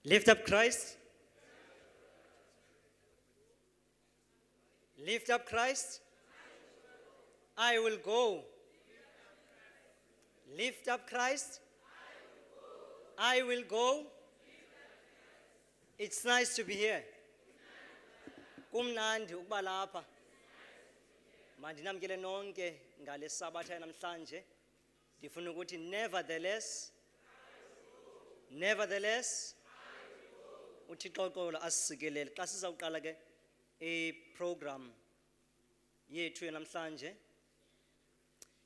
Lift up Christ. Lift up Christ. I will go. Lift up Christ. I will go. It's nice to be here. Kumnandi ukuba lapha. Mandinamkele nonke ngale sabatha namhlanje. Ndifuna ukuthi nevertheless uThixo xolo asikelele xa sizawuqala ke program yethu namhlanje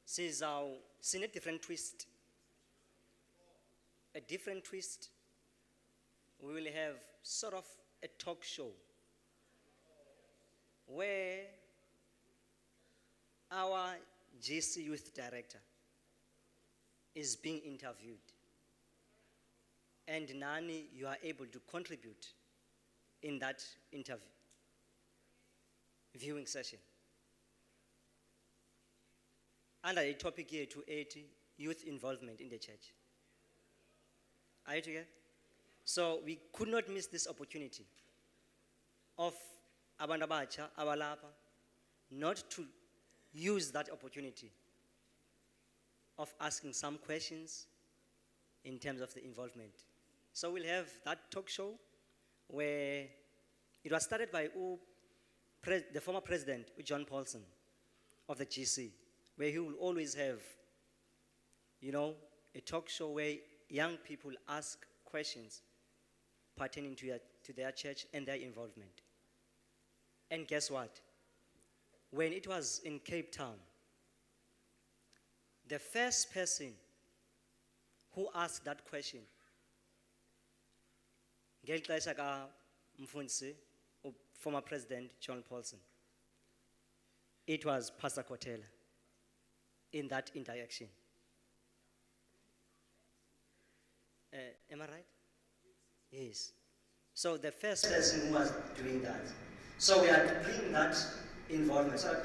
sine different twist. A different twist. We will have sort of a talk show where our GC youth director is being interviewed. And Nani, you are able to contribute in that viewing session. Under a topic here 280, youth involvement in the church. Are you together? So we could not miss this opportunity of abantu abatsha abalapha not to use that opportunity of asking some questions in terms of the involvement. So we'll have that talk show where it was started by the former president, John Paulson of the GC, where he will always have, a talk show where young people ask questions pertaining to their church and their involvement. And guess what? When it was in Cape Town, the first person who asked that question, former President John Paulson, it was Pastor Kotela in that interaction. Am I right? Yes. So the first person who was doing that. So we are bringing that involvement. So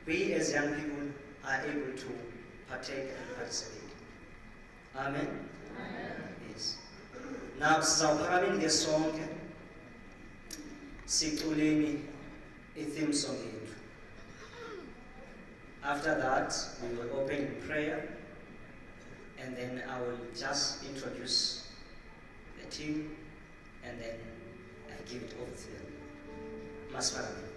we as young people are able to partake and participate. Amen? Amen. Yes. Now, sizawuphakameni ngesonke siculeni i-theme song yethu. After that, we will open in prayer, and then I will just introduce the team, and then I give it over to them. Masfarami.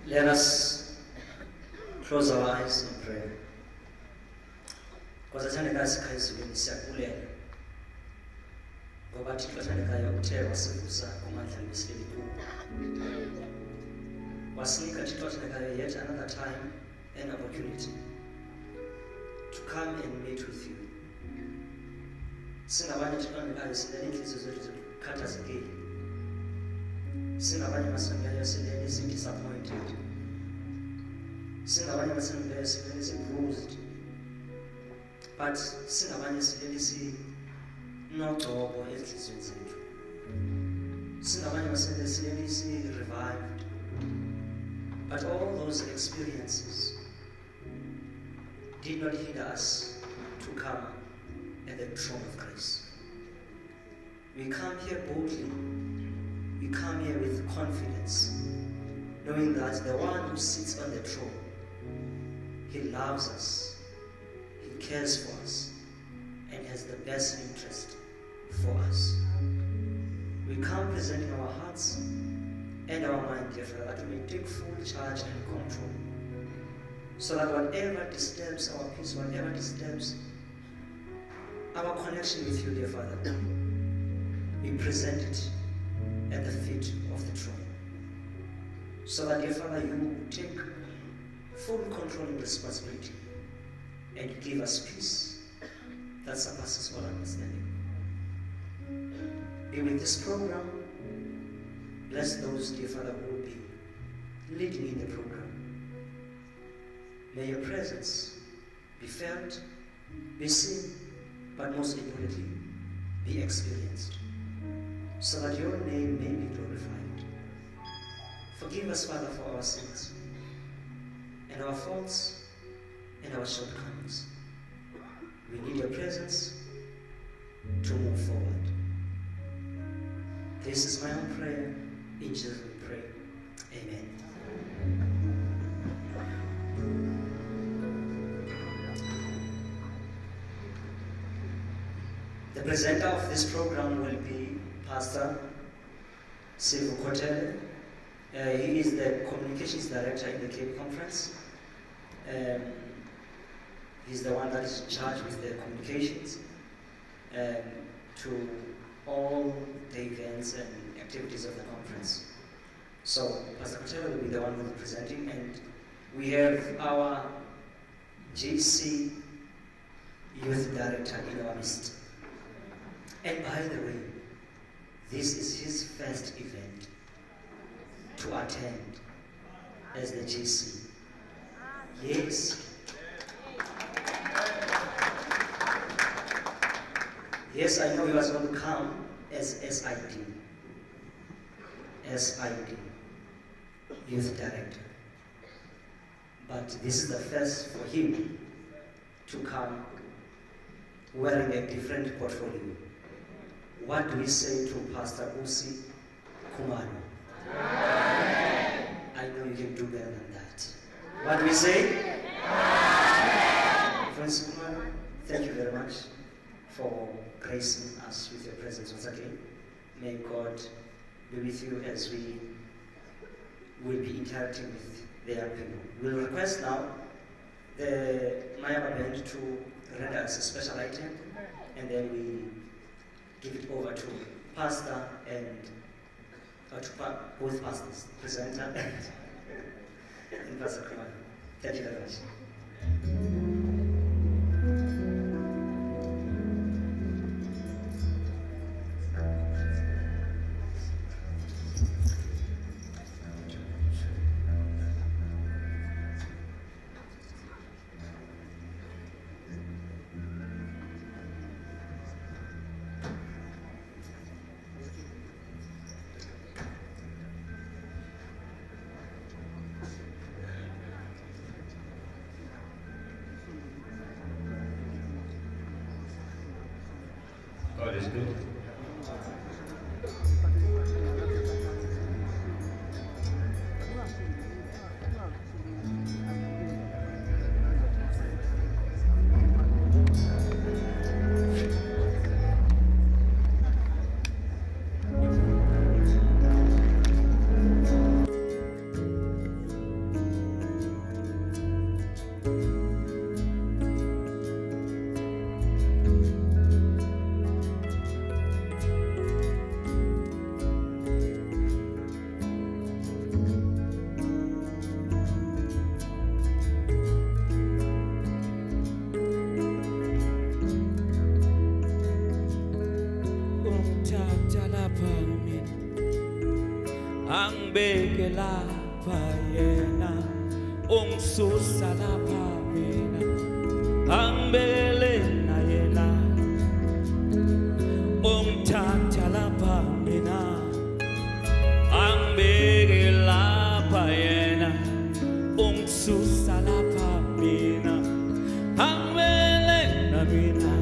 Let us close our eyes in prayer. Because athandekayo sikhayizulweni siyakulela. Ngoba Thixo athandekayo uthe wasivusa kumandla ebesileli kuwo. Wasinika Thixo athandekayo yet another time and opportunity to come and meet with you. Singabanye Thixo athandekayo silele inhliziyo zethu zikhathazekile. Singabanye masongeyo silele si-disappointed. Singabanye masongeyo silele si-bruised. But singabanye silele sinogcobo ezinhliziyweni zethu. Singabanye masongeyo silele si-revived. But all those experiences did not hinder us to come at the throne of grace. We come here boldly. We come here with confidence, knowing that the one who sits on the throne, he loves us, he cares for us, and has the best interest for us. We come presenting our hearts and our mind, dear Father, that we may take full charge and control, so that whatever disturbs our peace, whatever disturbs our connection with you, dear Father, we present it at the feet of the throne. So that, dear Father, you take full control and responsibility and give us peace that surpasses all understanding. Be with this program. Bless those, dear Father, who will be leading in the program. May your presence be felt, be seen, but most importantly, be experienced, so that your name may be glorified. Forgive us, Father, for our sins and our faults and our shortcomings. We need your presence to move forward. This is my own prayer. In Jesus we pray. Amen. The presenter of this program will be Pastor Silvo Kotele. He is the communications director in the Cape Conference. He's the one that is charged with the communications to all the events and activities of the conference. So Pastor Kotele will be the one who will be presenting, and we have our GC Youth Director in our midst. And by the way, this is his first event to attend as the GC. Yes. Yes, I know he was going to come as SID, Youth Director. But this is the first for him to come wearing a different portfolio. What do we say to Pastor Usi Kumano? Amen. I know you can do better than that. What do we say? Amen. Friends Kumano, thank you very much for gracing us with your presence once again. May God be with you as we will be interacting with the young people. We'll request now the Mayaba band to render us a special item, and then we give it over to Pastor and to both pastors, presenter and Pastor Kumar. Thank you very much. God is good. angibeke lapha yena ungisusa lapha mina angibekele na yena ungithatha lapha mina angibeke lapha yena ungisusa lapha mina angibekele na mina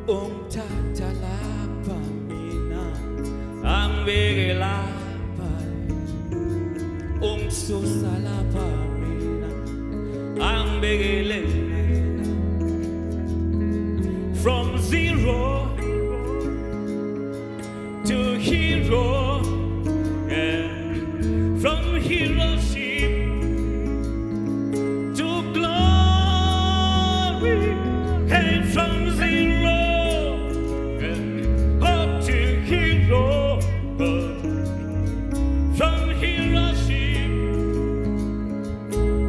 ungithatha lapha mina angibeke lapha ungisusa lapha mina angibekele from zero to hero yeah. From heroship to glory hey from zero from heroship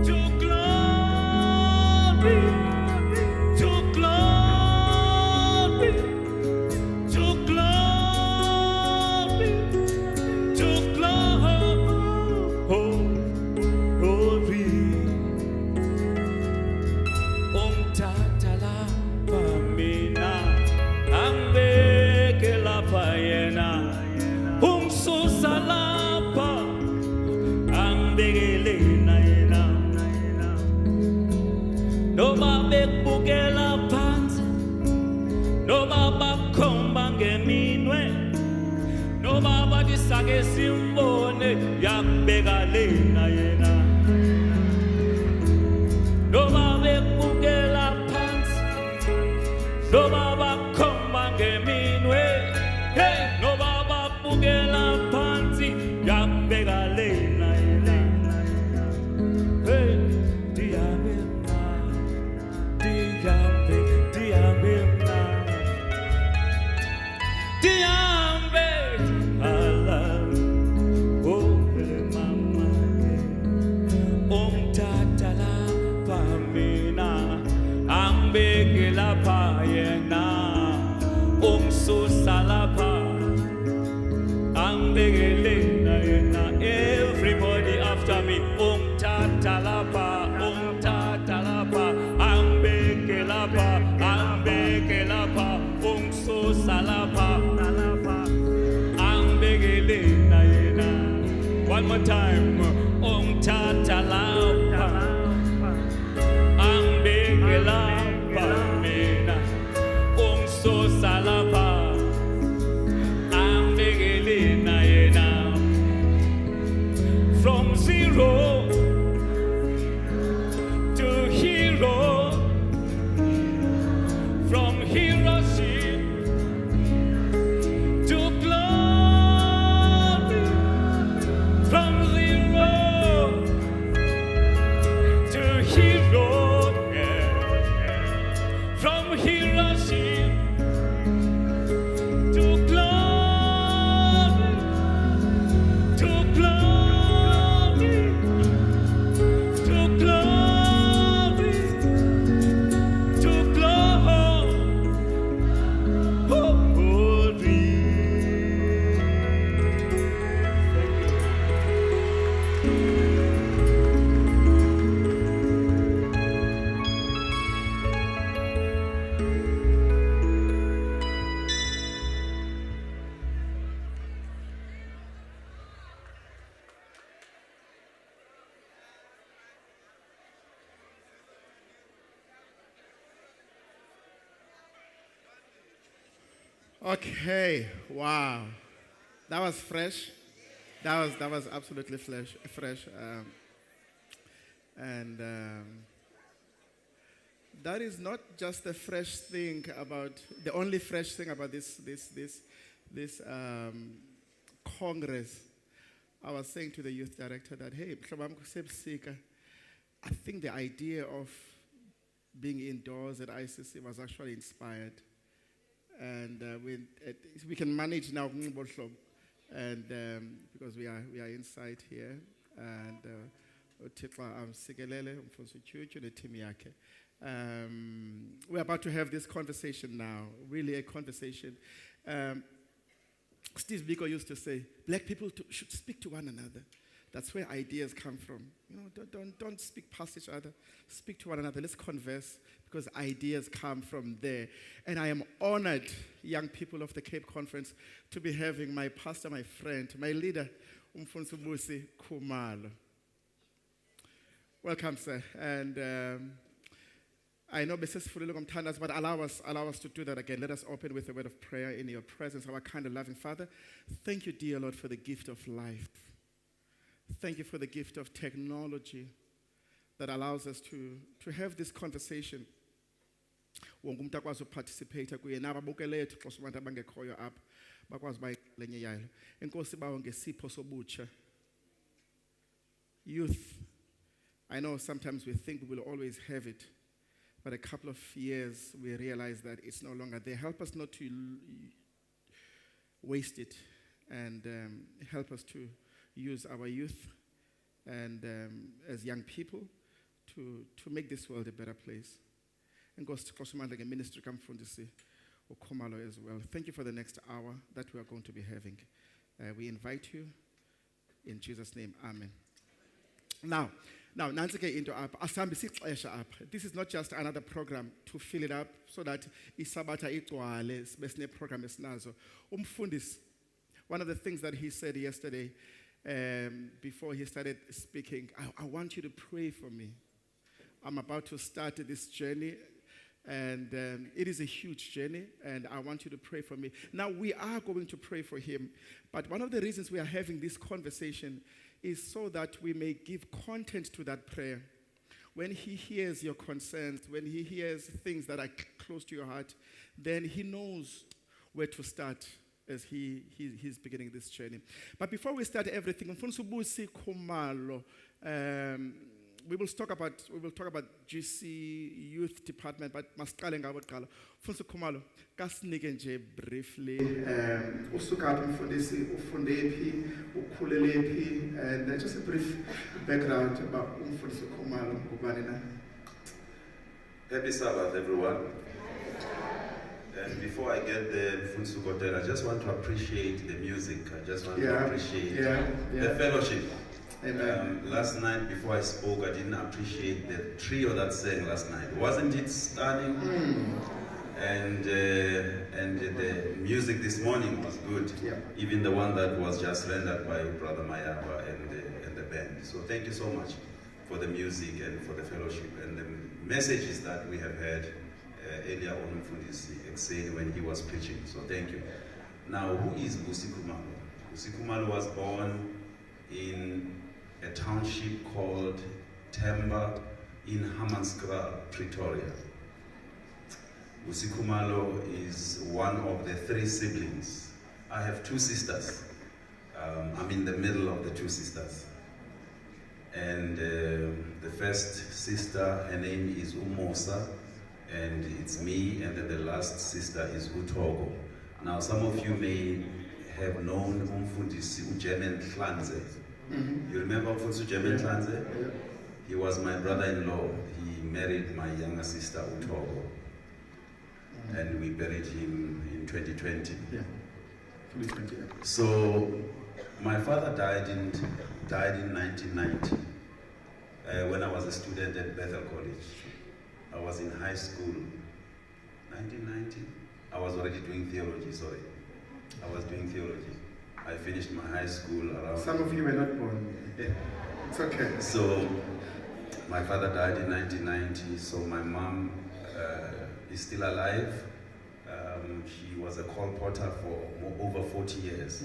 to glory, to glory, to glory, to glory. Ungithatha lapha mina, angibeke lapha yena. Ungisusa lapha angibekele na yena noma bekubukela phansi noma bakhomba ngeminwe noma bathi sake simbone yakubeka lena yena noma bekubukela phansi noma bakhomba ngeminwe hey noma bakubukela phansi yakubeka lena yena hey diyabe mna diyabe mna diyabe ala oh mama ungithatha lapha mina angibeke lapha yena ungisusa lapha angibekele na yena everybody after me ungithatha lapha angibeke lapha ungisusa lapha angibekele na yena one more time ungithatha lapha angibeke lapha mina ungisusa lapha from zero to hero, from heroship to glory, from zero to hero, yeah. From heroship to glory, to glory. To glory, to glory. Okay, wow, that was fresh. That was absolutely fresh, and that is not just the fresh thing about the only fresh thing about this Congress, I was saying to the youth director that, hey, mhlobam kusebusika, I think the idea of being indoors at ICC was actually inspired. And we can manage now, and because we are inside here, and we're about to have this conversation now, really a conversation. Steve Biko used to say, black people should speak to one another. That's where ideas come from. You know, don't speak past each other. Speak to one another. Let's converse, because ideas come from there. And I am honored, young people of the Cape Conference, to be having my pastor, my friend, my leader, Umfundisi Busi Khumalo. Welcome, sir. And I know Mrs. Fulilogom, but allow us to do that again. Let us open with a word of prayer in your presence. Our kind and loving Father, thank you, dear Lord, for the gift of life. Thank you for the gift of technology that allows us to have this conversation. Wonke umuntu akwazi uparticipate kuye nababukeleyo xa abantu abangekhoyo apha bakwazi bayilenye yayo. Enkosi bawo ngesipho sobutsha. Youth, I know sometimes we think we will always have it, but a couple of years we realize that it's no longer there. Help us not to waste it, and help us to use our youth and as young people to make this world a better place. And go to ministry Mfundisi Khumalo as well. Thank you for the next hour that we are going to be having. We invite you in Jesus' name. Amen. Now, nansi into up. Asambi sixesha up. This is not just another program to fill it up so that isabata igcwale besine program esinazo. Umfundisi, one of the things that he said yesterday, before he started speaking, I want you to pray for me. I'm about to start this journey, and it is a huge journey, and I want you to pray for me. Now, we are going to pray for him, but one of the reasons we are having this conversation is so that we may give content to that prayer. When he hears your concerns, when he hears things that are close to your heart, then he knows where to start as he's beginning this journey. But before we start everything, Mfundisi Busi Khumalo, we will talk about GC Youth Department, but masiqale ngabo kuqala. Mfundisi Khumalo, kasinike nje briefly usukaphi mfundisi, ufundephi, ukhulelephi, and just a brief background about Mfundisi Khumalo ngubani na. Happy Sabbath, everyone. And before I get there, Mfundisi Kotela, I just want to appreciate the music. I just want to appreciate the fellowship. Last night, before I spoke, I didn't appreciate the trio that sang last night. Wasn't it stunning? And the music this morning was good. Even the one that was just rendered by Brother Mayaba and the band. So thank you so much for the music and for the fellowship and the messages that we have heard earlier on Mfundisi Ekseni when he was preaching. So thank you. Now, who is Busi Khumalo? Busi Khumalo was born in a township called Temba in Hammanskraal, Pretoria. Busi Khumalo is one of the 3 siblings. I have 2 sisters. I'm in the middle of the 2 sisters. And the first sister, her name is Umosa, and it's me, and then the last sister is Utogo. Now, some of you may have known Umfundisi Ujemen Hlanze. You remember Umfundisi Ujemen Hlanze? He was my brother-in-law. He married my younger sister Utogo, and we buried him in 2020. So, my father died in 1990 when I was a student at Bethel College. I was in high school, 1990. I was already doing theology, sorry. I was doing theology. I finished my high school around... Some of you were not born. It's okay. So, my father died in 1990, so my mom is still alive. She was a colporter for over 40 years.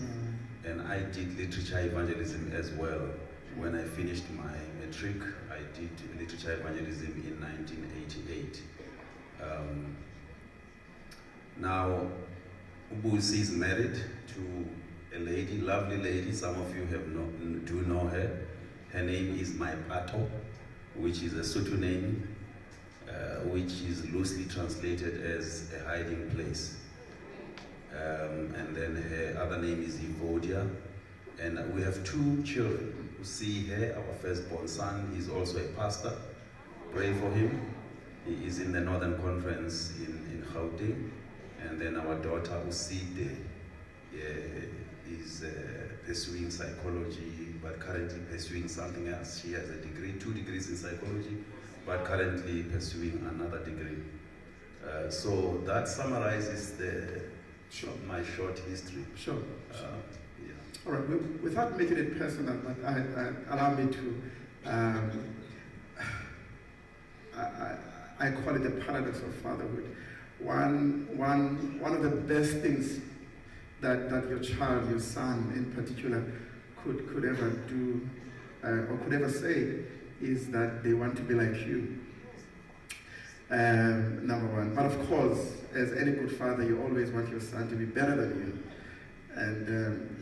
And I did literature evangelism as well. When I finished my matric, I did literature evangelism in 1988. Now, Ubusi is married to a lady, lovely lady. Some of you do know her. Her name is Mai Pato, which is a Sotho name, which is loosely translated as a hiding place. And then her other name is Evodia. And we have 2 children who see here. Our firstborn son, he's also a pastor. Pray for him. He is in the Northern Conference in Gauteng. And then our daughter, Uside, is pursuing psychology, but currently pursuing something else. She has a degree, 2 degrees in psychology, but currently pursuing another degree. So that summarizes my short history. Sure. Yeah. All right. Without making it personal, but allow me to. I call it the paradox of fatherhood. One of the best things that your child, your son in particular, could ever do or could ever say is that they want to be like you. Number one. But of course, as any good father, you always want your son to be better than you. And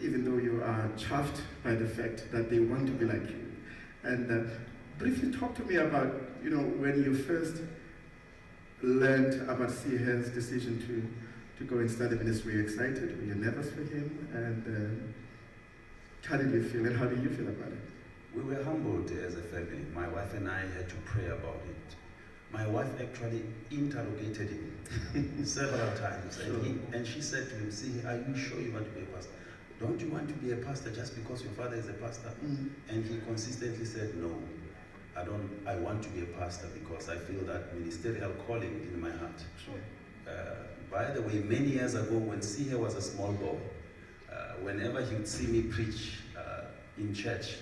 even though you are chuffed by the fact that they want to be like you. And briefly talk to me about, when you first learned about Sihe's decision to go and study ministry. Were you excited? Were you nervous for him? And how did you feel, and how do you feel about it? We were humbled as a family. My wife and I had to pray about it. My wife actually interrogated him several times. And she said to him, "See, are you sure you want to be a pastor? Don't you want to be a pastor just because your father is a pastor?" And he consistently said, "No, I want to be a pastor because I feel that ministerial calling in my heart." By the way, many years ago when Sihe was a small boy, whenever he would see me preach in church,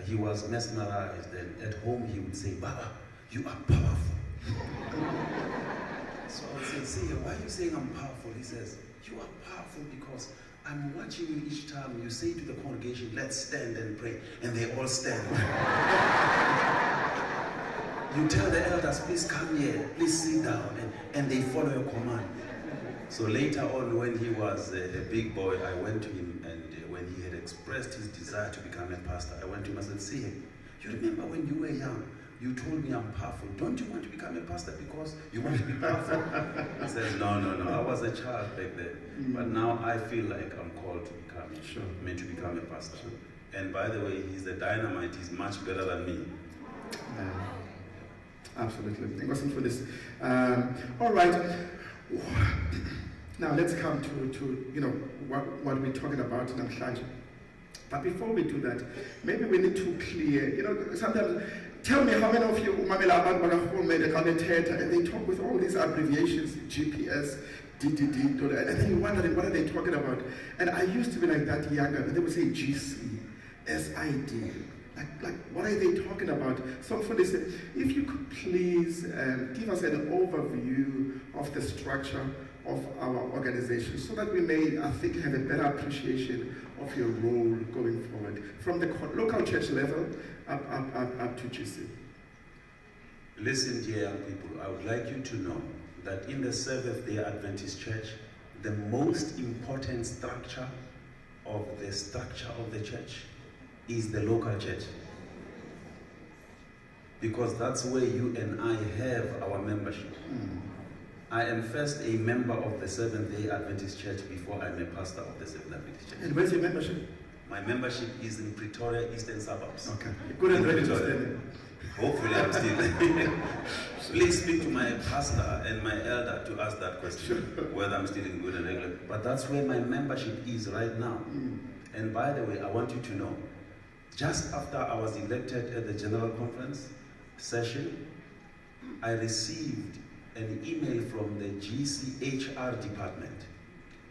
he was mesmerized, and at home he would say, "Baba, you are powerful." So I would say, "Sihe, why are you saying I'm powerful?" He says, "You are powerful because I'm watching you each time you say to the congregation, 'Let's stand and pray,' and they all stand." You tell the elders, "Please come here, please sit down," and they follow your command. So later on, when he was a big boy, I went to him, and when he had expressed his desire to become a pastor, I went to him and said, "See, you remember when you were young, you told me I'm powerful. Don't you want to become a pastor because you want to be powerful?" He said, no, I was a child back then. But now I feel like I'm called to become, meant to become a pastor. And by the way, he's the dynamite. He's much better than me. Absolutely. Thank you for this. All right. Now let's come to what we're talking about in Namhlanje. But before we do that, maybe we need to clear, sometimes, tell me how many of you, and they talk with all these abbreviations, GPS, DDD, and then you're wondering, what are they talking about? And I used to be like that younger, and they would say GC, SID. Like, what are they talking about? So for this, if you could please give us an overview of the structure of our organization so that we may, I think, have a better appreciation of your role going forward from the local church level up to GC. Listen, dear young people, I would like you to know that in the Seventh-day Adventist Church, the most important structure of the church is the local church. Because that's where you and I have our membership. I am first a member of the Seventh-day Adventist Church before I'm a pastor of the Seventh-day Adventist Church. And where's your membership? My membership is in Pretoria, Eastern Suburbs. Okay. Good and ready to stay. Hopefully I'm still. Please speak to my pastor and my elder to ask that question, whether I'm still in good and regular. But that's where my membership is right now. And by the way, I want you to know, just after I was elected at the General Conference session, I received an email from the GCHR department.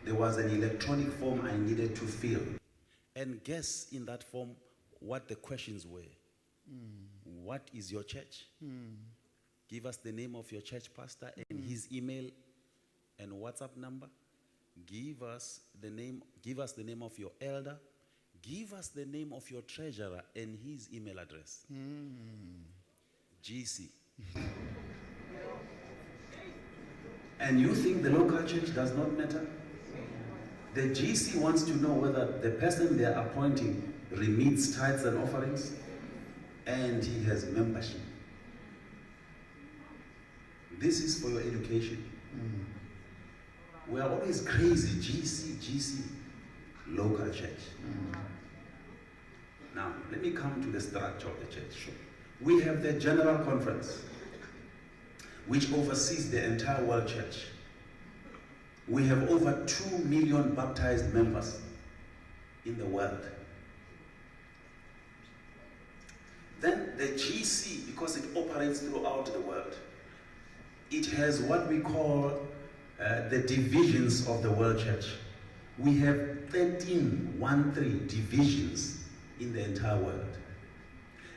There was an electronic form I needed to fill. And guess in that form what the questions were. What is your church? Give us the name of your church pastor and his email and WhatsApp number. Give us the name of your elder. Give us the name of your treasurer and his email address. GC. And you think the local church does not matter? The GC wants to know whether the person they are appointing remits tithes and offerings, and he has membership. This is for your education. We are always crazy, GC, local church. Now, let me come to the structure of the church. We have the General Conference, which oversees the entire world church. We have over 2 million baptized members in the world. Then the GC, because it operates throughout the world, it has what we call the divisions of the world church. We have 13 divisions in the entire world.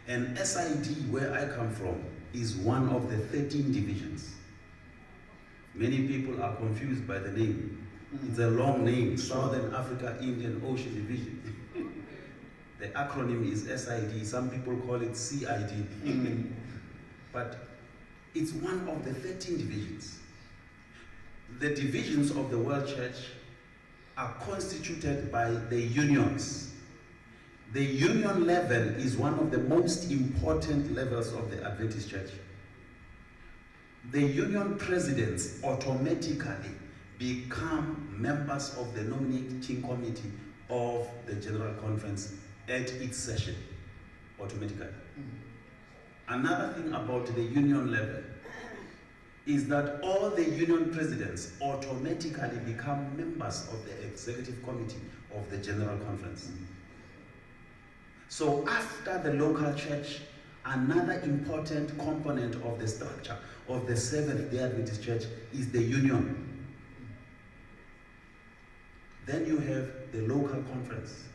And SID, where I come from, is one of the 13 divisions. Many people are confused by the name. It's a long name, Southern Africa Indian Ocean Division. The acronym is SID. Some people call it CID. But it's one of the 13 divisions. The divisions of the world church are constituted by the unions. The union level is one of the most important levels of the Adventist church. The union presidents automatically become members of the nominating committee of the General Conference at its session, automatically. Another thing about the union level is that all the union presidents automatically become members of the executive committee of the General Conference. So after the local church, another important component of the structure of the Seventh-day Adventist Church is the union. Then you have the local conference.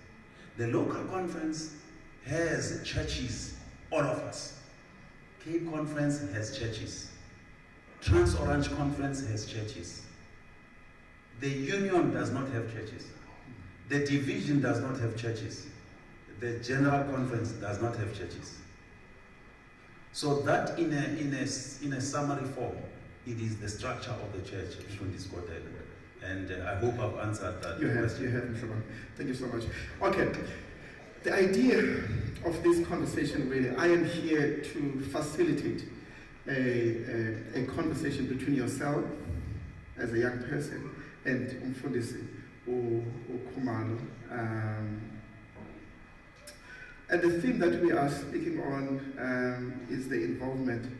The local conference has churches, all of us. Cape Conference has churches. Trans-Orange Conference has churches. The union does not have churches. The division does not have churches. The General Conference does not have churches. So that in a summary form, it is the structure of the church, and I hope I've answered that. You have, Mr. Van. Thank you so much. Okay, the idea of this conversation really, I am here to facilitate a conversation between yourself as a young person and Umfundisi Khumalo. And the theme that we are speaking on is the involvement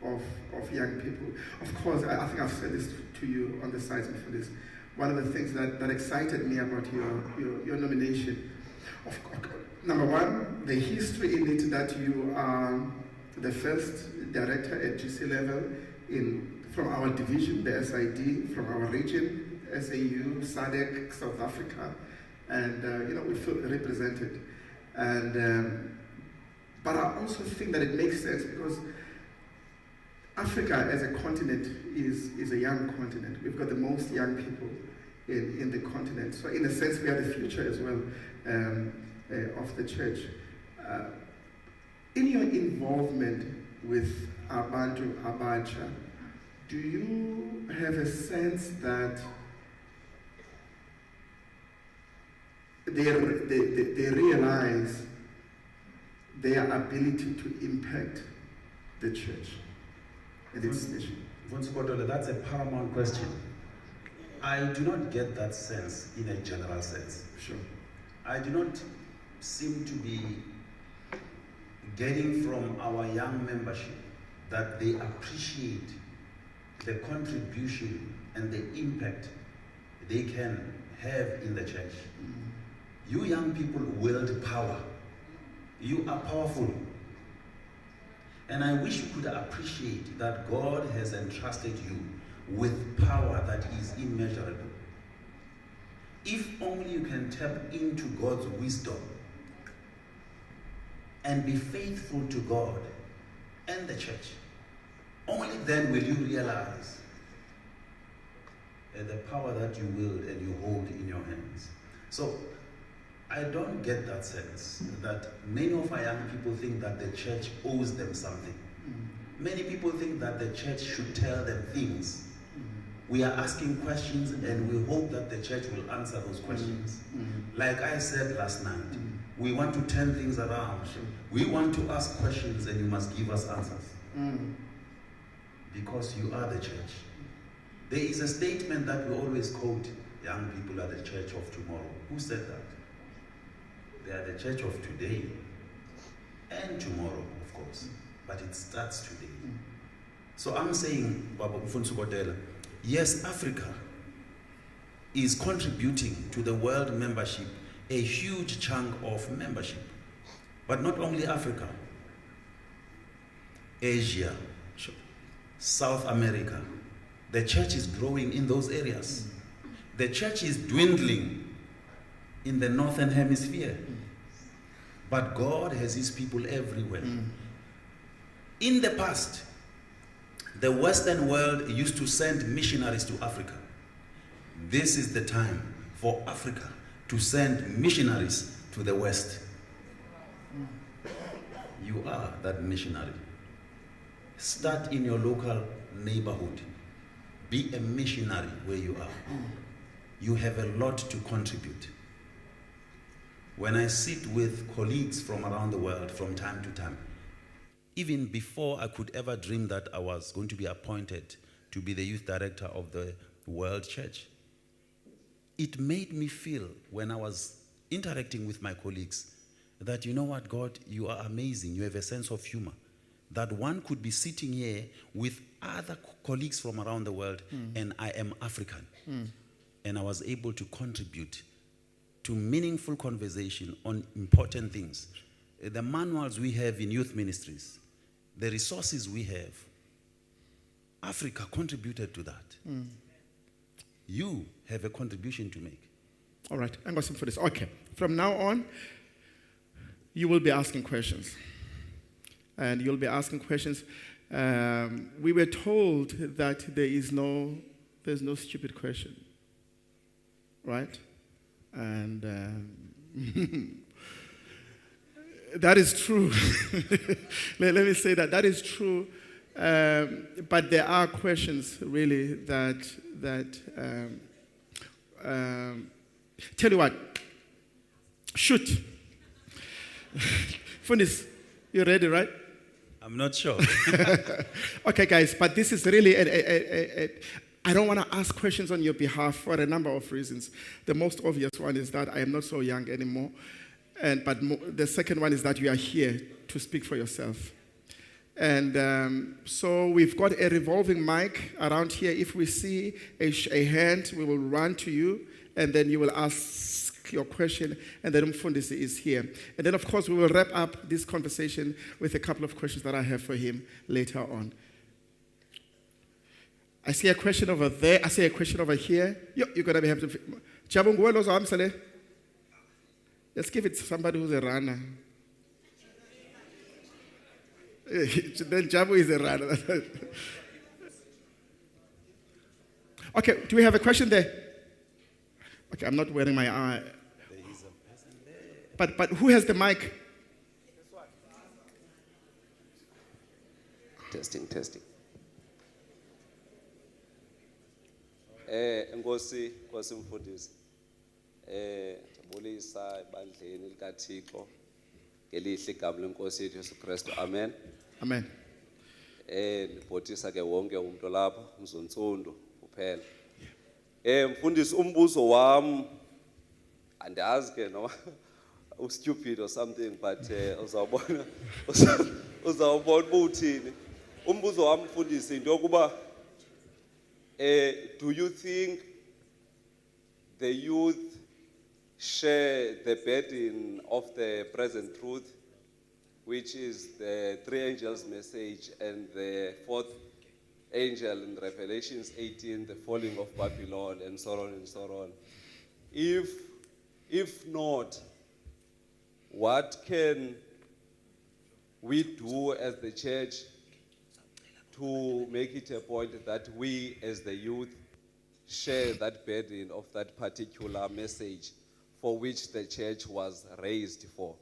of young people. Of course, I think I've said this to you on the side for this. One of the things that excited me about your nomination, number one, the history in it that you are the first director at GC level from our division, the SID, from our region, SAU, SADC, South Africa, and we feel represented. And but I also think that it makes sense because Africa as a continent is a young continent. We've got the most young people in the continent. So in a sense, we are the future as well of the church. In your involvement with Abantu Abacha, do you have a sense that they realize their ability to impact the church and its mission? That's a paramount question. I do not get that sense in a general sense. Sure. I do not seem to be getting from our young membership that they appreciate the contribution and the impact they can have in the church. You young people wield power. You are powerful. And I wish you could appreciate that God has entrusted you with power that is immeasurable. If only you can tap into God's wisdom and be faithful to God and the church, only then will you realize the power that you wield and you hold in your hands. So I don't get that sense that many of our young people think that the church owes them something. Many people think that the church should tell them things. We are asking questions and we hope that the church will answer those questions. Like I said last night, we want to turn things around. We want to ask questions and you must give us answers. Because you are the church. There is a statement that we always quote, young people are the church of tomorrow. Who said that? They are the church of today and tomorrow, of course. But it starts today. So I'm saying, Baba Mfundisi Kodela, yes, Africa is contributing to the world membership, a huge chunk of membership. But not only Africa, Asia, South America, the church is growing in those areas. The church is dwindling in the northern hemisphere. But God has his people everywhere. In the past, the Western world used to send missionaries to Africa. This is the time for Africa to send missionaries to the West. You are that missionary. Start in your local neighborhood. Be a missionary where you are. You have a lot to contribute. When I sit with colleagues from around the world from time to time, even before I could ever dream that I was going to be appointed to be the youth director of the World Church, it made me feel when I was interacting with my colleagues that, you know what, God, you are amazing. You have a sense of humor. That one could be sitting here with other colleagues from around the world and I am African. And I was able to contribute to meaningful conversation on important things. The manuals we have in youth ministries, the resources we have, Africa contributed to that. You have a contribution to make. All right, I'm going for this. Okay, from now on, you will be asking questions. And you'll be asking questions. We were told that there's no stupid question, right? And that is true. let me say that is true. But there are questions really that tell you what, shoot. Funis, you ready, right? I'm not sure. Okay, guys, but this is really I don't want to ask questions on your behalf for a number of reasons. The most obvious one is that I am not so young anymore. But the second one is that you are here to speak for yourself. And so we've got a revolving mic around here. If we see a hand, we will run to you, and then you will ask your question, and then Mfundisi is here. And then, of course, we will wrap up this conversation with a couple of questions that I have for him later on. I see a question over there. I see a question over here. You're going to be able to... Let's give it to somebody who's a runner. Then Jabu is a runner. Okay, do we have a question there? Okay, I'm not wearing my eye. There is a person there. But who has the mic? Testing. Nkosi Mfundisi. Jabulisa ebandleni likaThixo. Ngelihle igama lenkosi yethu Yesu Kristu. Amen. Amen. Ndibhotisa ke wonke umuntu lapha, umzontsundu kuphela. Mfundisi, umbuzo wami andazi ke noma stupid or something, but uzawubona ubuthini. Umbuzo wami Mfundisi into yokuba do you think the youth share the burden of the present truth, which is the three angels' message and the fourth angel in Revelations 18, the falling of Babylon, and so on and so on? If not, what can we do as the church to make it a point that we as the youth share that burden of that particular message for which the church was raised for?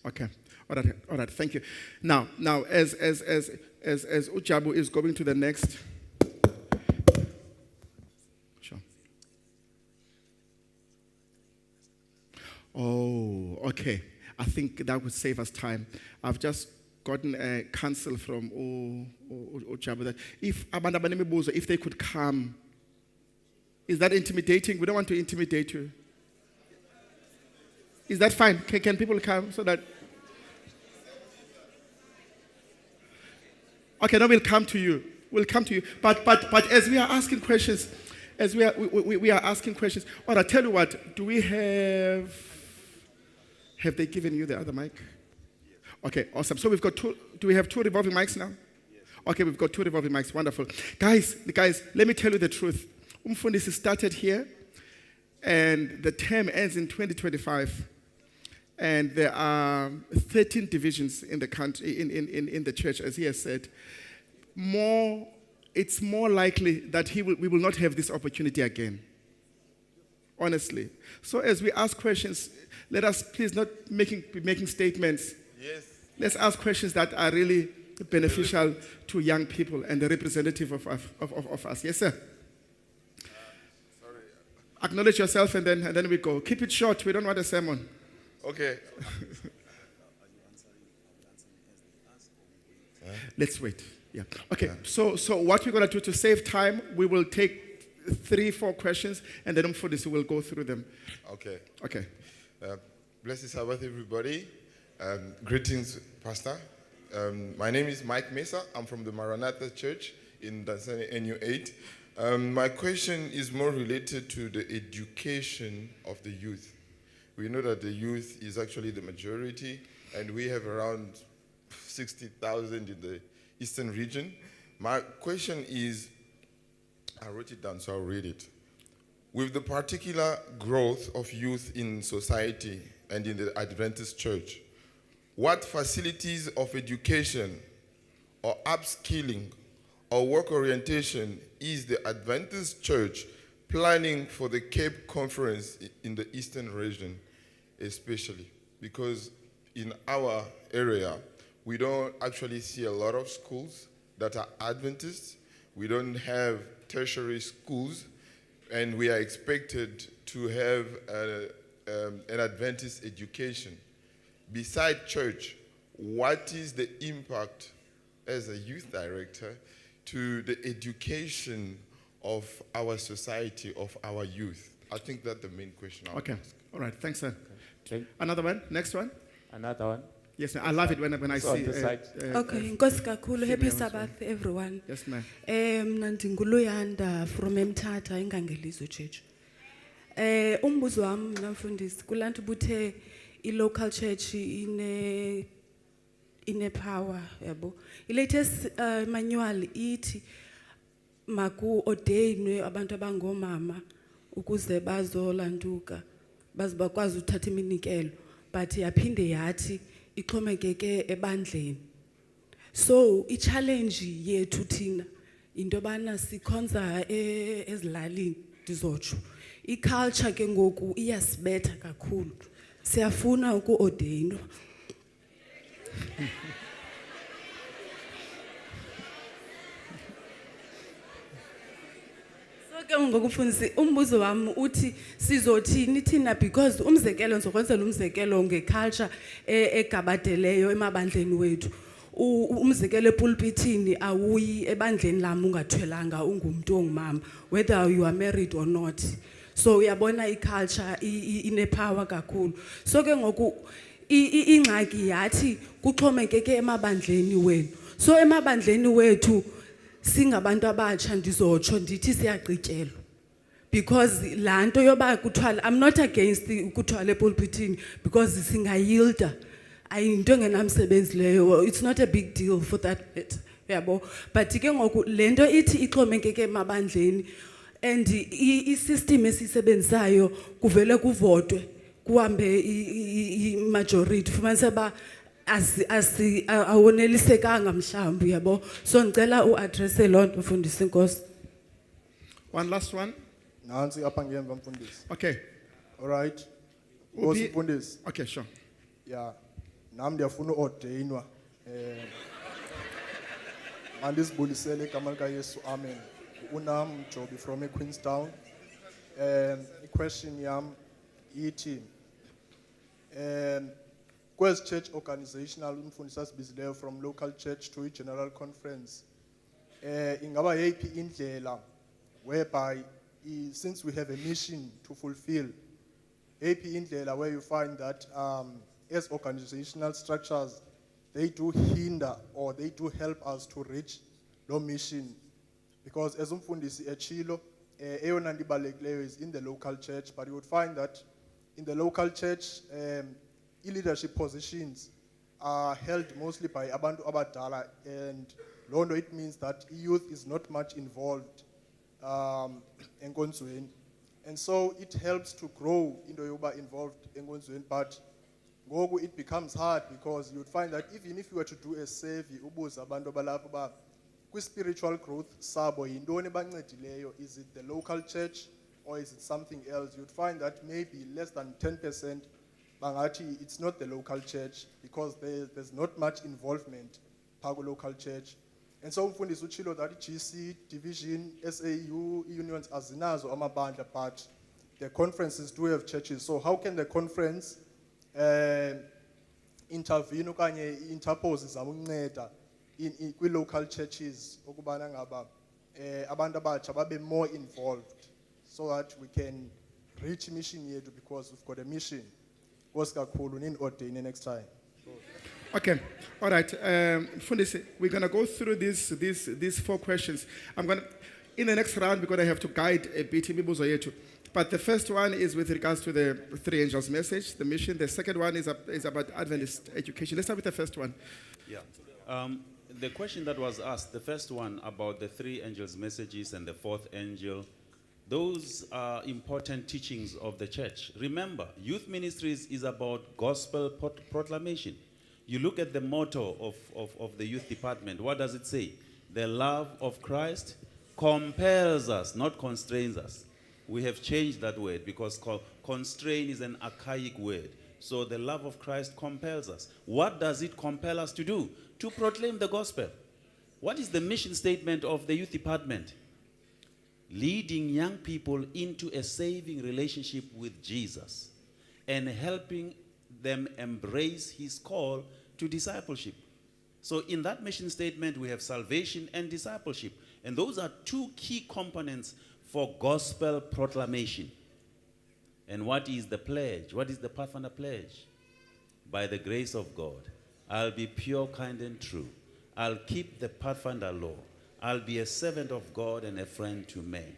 Okay. All right. Thank you. Now, as Ujabu is going to the next. Sure. Oh, okay. I think that would save us time. I've just gotten a counsel from Ujabu that if they could come. Is that intimidating? We don't want to intimidate you. Is that fine? Can people come so that? Okay, now we'll come to you. We'll come to you. But as we are asking questions, we are asking questions. All right, tell you what. Do we have they given you the other mic? Okay, awesome. So we've got two. Do we have two revolving mics now? Yes. Okay, we've got two revolving mics. Wonderful. Guys, let me tell you the truth. Umfundisi started here, and the term ends in 2025. And there are 13 divisions in the country, in the church, as he has said. It's more likely that we will not have this opportunity again. Honestly. So as we ask questions, let us please not be making statements. Yes. Let's ask questions that are really beneficial to young people and the representative of us. Yes, sir. Sorry. Acknowledge yourself and then we go. Keep it short. We don't want a sermon. Okay. Let's wait. Yeah. Okay. So what we're going to do to save time, we will take 3-4 questions, and then for this we'll go through them. Okay. Okay. Blessed Sabbath, everybody. Greetings, Pastor. My name is Mike Mesa. I'm from the Maranatha Church in Tanzania, NU8. My question is more related to the education of the youth. We know that the youth is actually the majority, and we have around 60,000 in the eastern region. My question is, I wrote it down, so I'll read it. With the particular growth of youth in society and in the Adventist church, what facilities of education or upskilling or work orientation is the Adventist church planning for the Cape Conference in the eastern region, especially? Because in our area, we don't actually see a lot of schools that are Adventists. We don't have tertiary schools, and we are expected to have an Adventist education. Beside church, what is the impact as a youth director to the education of our society, of our youth? I think that's the main question I would ask. All right. Thanks, sir. Okay. Another one? Next one? Another one. Yes, ma'am. I love it when I So on see... the side. Okay, Nkosi kakhulu. Happy females, Sabbath, everyone. Yes, ma'am. Mna ndinguluyanda from Emthatha eNgangelizo Church. Umbuzo wami mfundisi kulantu buthe i-local church ine power yabo. I-latest manual ithi maku ordainwe abantu abangomama ukuze bazolanduka bazibakwazi uthatha iminikelo, but yaphinde yathi ixhomekeke ebandleni. So i-challenge yethu thina into bana sikhonza ezilalini ndizotsho. I-culture ke ngoku iyasibetha kakhulu. Siyafuna uku-ordainwa. So ke ngokufundisa umbuzo wami uthi sizothini thina, because umzekelo ngizokwenzela umzekelo ngeculture egabadeleyo emabandleni wethu. Umzekelo epulpitini awuyi ebandleni lami ungathwelanga ungumuntu ongumama, whether you are married or not. So uyabona iculture inepower kakhulu. So ke ngoku ingxaki yathi kuxhomekeke emabandleni wenu. So emabandleni wethu singabantu abatsha ndizotsho ndithi siyagqityelwa. Because lanto yoba kuthwala, I'm not against ukuthwala epulpitini because singayilda. Ayinto engenamsebenzi leyo. It's not a big deal for that bit. Yabo. But ke ngoku lento ithi ixhomekeke emabandleni. And i-system esisebenzayo kuvele kuvotwe kuhambe i-majority fumanise ba awonelisekanga mhlawumbi yabo. So ngicela uaddresse loo nto mfundisi Nkosi. One last one. Nansi apha ngemva mfundisi. Okay. All right. Ubi- Nkosi mfundisi. Okay, sure. Yeah. Nam ndiyafuna ordainwa. Mandisibulisele igama lika Yesu. Amen. Unam Joby from Queenstown. Question yam ithi kwezi church organizational umfundisi asibizileyo from local church to a general conference ingaba yeyiphi indlela whereby since we have a mission to fulfill yeyiphi indlela where you find that as organizational structures they do hinder or they do help us to reach lo mission, because as umfundisi echilo eyona nto ibalulekileyo is in the local church, but you would find that in the local church leadership positions are held mostly by abantu abadala, and londo it means that youth is not much involved enkonzweni, and so it helps to grow into yoba involved enkonzweni, but ngoku it becomes hard because you would find that even if you were to do a survey ubuze abantu abalapho ba kwi-spiritual growth sabo yintoni bancedileyo, is it the local church or is it something else, you'd find that maybe less than 10% bangathi it's not the local church because there's not much involvement phaa local church. And so umfundisi uchilo that GC, division, SAU, unions azinazo amabandla, but the conferences do have churches. So how can the conference intervene okanye interpose zamunceda in local churches ukubana ngaba abantu abatsha babe more involved so that we can reach mission yethu, because we've got a mission. Kakhulu nin ordain next time. Okay, all right. Fundisi, we're going to go through these 4 questions. I'm going to, in the next round, we're going to have to guide a bit imibuzo yethu. But the first one is with regards to the 3 angels message, the mission. The second one is about Adventist education. Let's start with the first one. Yeah. The question that was asked, the first one about the 3 angels messages and the 4th angel, those are important teachings of the church. Remember, youth ministries is about gospel proclamation. You look at the motto of the youth department. What does it say? The love of Christ compels us, not constrains us. We have changed that word because constrain is an archaic word. So the love of Christ compels us. What does it compel us to do? To proclaim the gospel. What is the mission statement of the youth department? Leading young people into a saving relationship with Jesus and helping them embrace his call to discipleship. So in that mission statement, we have salvation and discipleship. And those are 2 key components for gospel proclamation. And what is the pledge? What is the Pathfinder pledge? By the grace of God, I'll be pure, kind, and true. I'll keep the Pathfinder law. I'll be a servant of God and a friend to men.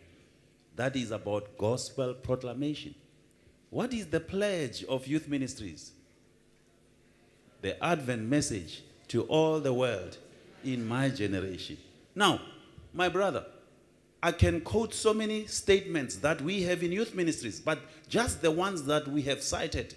That is about gospel proclamation. What is the pledge of youth ministries? The Advent message to all the world in my generation. Now, my brother, I can quote so many statements that we have in youth ministries, but just the ones that we have cited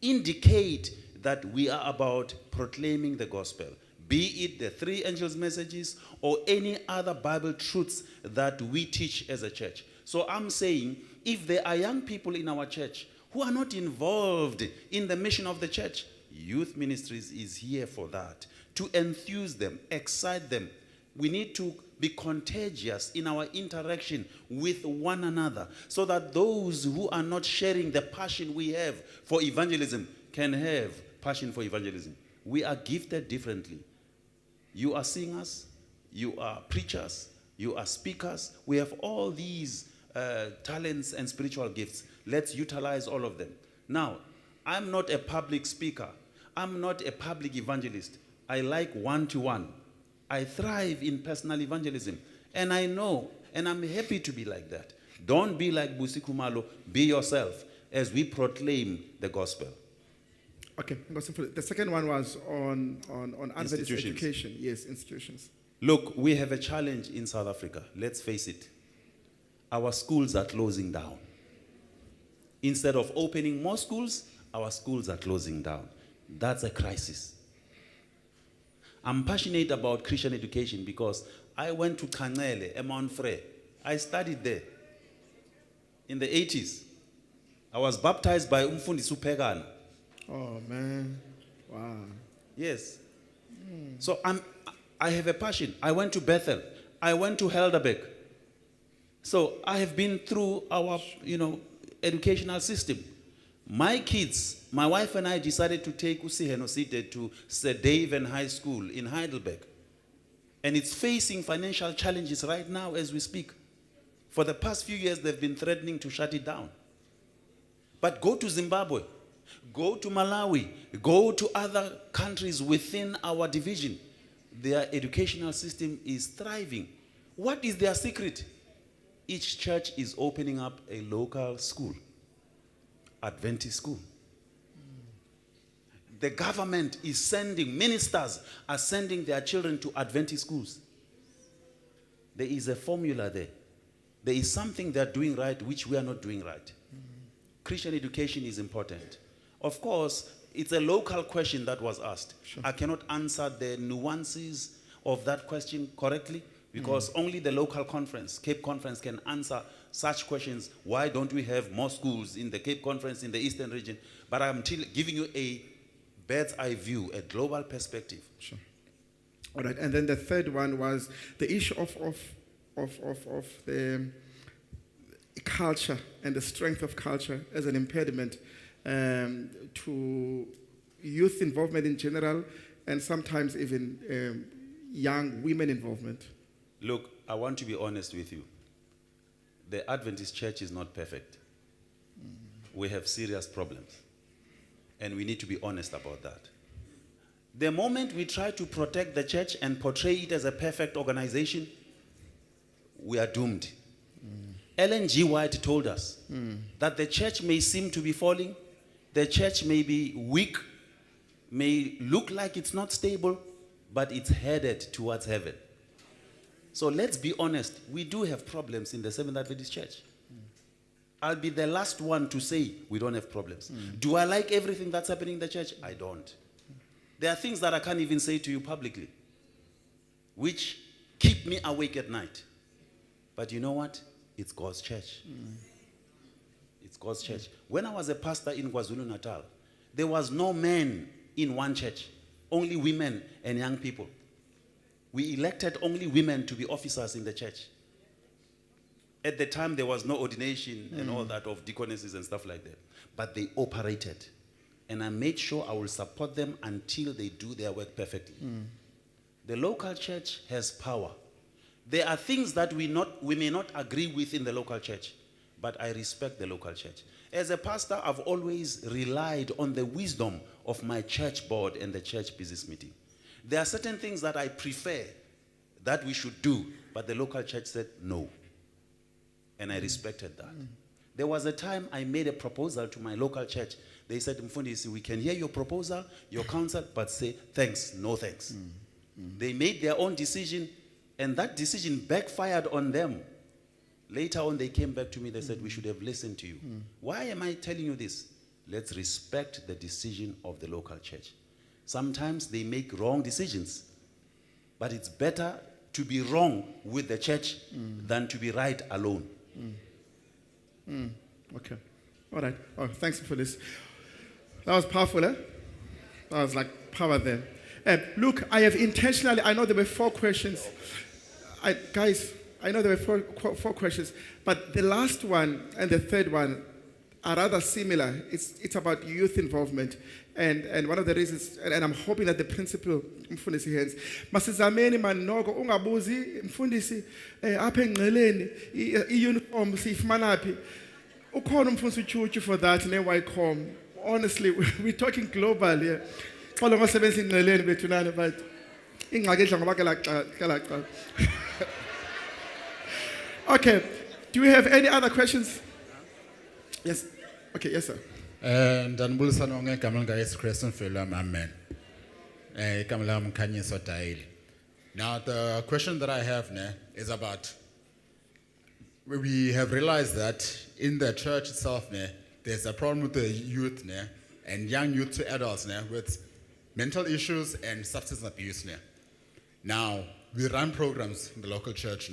indicate that we are about proclaiming the gospel, be it the 3 angels messages or any other Bible truths that we teach as a church. So I'm saying, if there are young people in our church who are not involved in the mission of the church, youth ministries is here for that, to enthuse them, excite them. We need to be contagious in our interaction with one another so that those who are not sharing the passion we have for evangelism can have passion for evangelism. We are gifted differently. You are singers, you are preachers, you are speakers. We have all these talents and spiritual gifts. Let's utilize all of them. Now, I'm not a public speaker. I'm not a public evangelist. I like one-to-one. I thrive in personal evangelism. And I know, and I'm happy to be like that. Don't be like Busi Kumalo. Be yourself as we proclaim the gospel. Okay, the second one was on Adventist education. Yes, institutions. Look, we have a challenge in South Africa. Let's face it. Our schools are closing down. Instead of opening more schools, our schools are closing down. That's a crisis. I'm passionate about Christian education because I went to Kanele, Mount Frere. I studied there in the 80s. I was baptized by Umfundi Supegana. Oh, man. Wow. Yes. So I have a passion. I went to Bethel. I went to Helderbeck. So I have been through our, educational system. My kids, my wife and I decided to take Usiheno Site to St. David High School in Heidelberg. And it's facing financial challenges right now as we speak. For the past few years, they've been threatening to shut it down. But go to Zimbabwe, go to Malawi, go to other countries within our division. Their educational system is thriving. What is their secret? Each church is opening up a local school, Adventist school. The government is sending, ministers are sending their children to Adventist schools. There is a formula there. There is something they're doing right which we are not doing right. Christian education is important. Of course, it's a local question that was asked. Sure. I cannot answer the nuances of that question correctly because only the local conference, Cape Conference, can answer such questions. Why don't we have more schools in the Cape Conference in the Eastern region? But I'm giving you a bird's eye view, a global perspective. Sure. All right, and then the third one was the issue of the culture and the strength of culture as an impediment to youth involvement in general and sometimes even young women involvement. Look, I want to be honest with you. The Adventist church is not perfect. We have serious problems. And we need to be honest about that. The moment we try to protect the church and portray it as a perfect organization, we are doomed. Ellen G. White told us that the church may seem to be falling, the church may be weak, may look like it's not stable, but it's headed towards heaven. So let's be honest, we do have problems in the Seventh Adventist Church. I'll be the last one to say we don't have problems. Do I like everything that's happening in the church? I don't. There are things that I can't even say to you publicly, which keep me awake at night. But you know what? It's God's church. It's God's church. When I was a pastor in KwaZulu-Natal, there was no men in one church, only women and young people. We elected only women to be officers in the church. At the time, there was no ordination and all that of deaconesses and stuff like that. But they operated. And I made sure I will support them until they do their work perfectly. The local church has power. There are things that we may not agree with in the local church, but I respect the local church. As a pastor, I've always relied on the wisdom of my church board and the church business meeting. There are certain things that I prefer that we should do, but the local church said no. And I respected that. There was a time I made a proposal to my local church. They said, Mfundisi, we can hear your proposal, your counsel, but say thanks, no thanks. They made their own decision, and that decision backfired on them. Later on, they came back to me, they said, we should have listened to you. Why am I telling you this? Let's respect the decision of the local church. Sometimes they make wrong decisions, but it's better to be wrong with the church than to be right alone. Okay. All right. Oh, thanks for this. That was powerful, eh? That was like power there. Look, I have intentionally, I know there were 4 questions. Guys, I know there were four questions, but the last one and the third one are rather similar. It's about youth involvement. And one of the reasons, and I'm hoping that the principal, Mfundisi hands, masizameni manoko ungabuzi Mfundisi apha engqeleni I-uniform siyifumana phi. Ukhona umfundisi uchuchu for that ne-Wycom. Honestly, we're talking global here. Xa lo ngosebenza ingqeleni bethu nani but ingxaki edla ngoba ke laxa. Okay, do we have any other questions? Yes. Okay, yes, sir. Ndanibulisa nonke igama likaYesu Kristu mfelo amen. Igama lami Mkhanyiso Dayile. Now the question that I have now is about, we have realized that in the church itself there's a problem with the youth and young youth to adults with mental issues and substance abuse. Now we run programs in the local church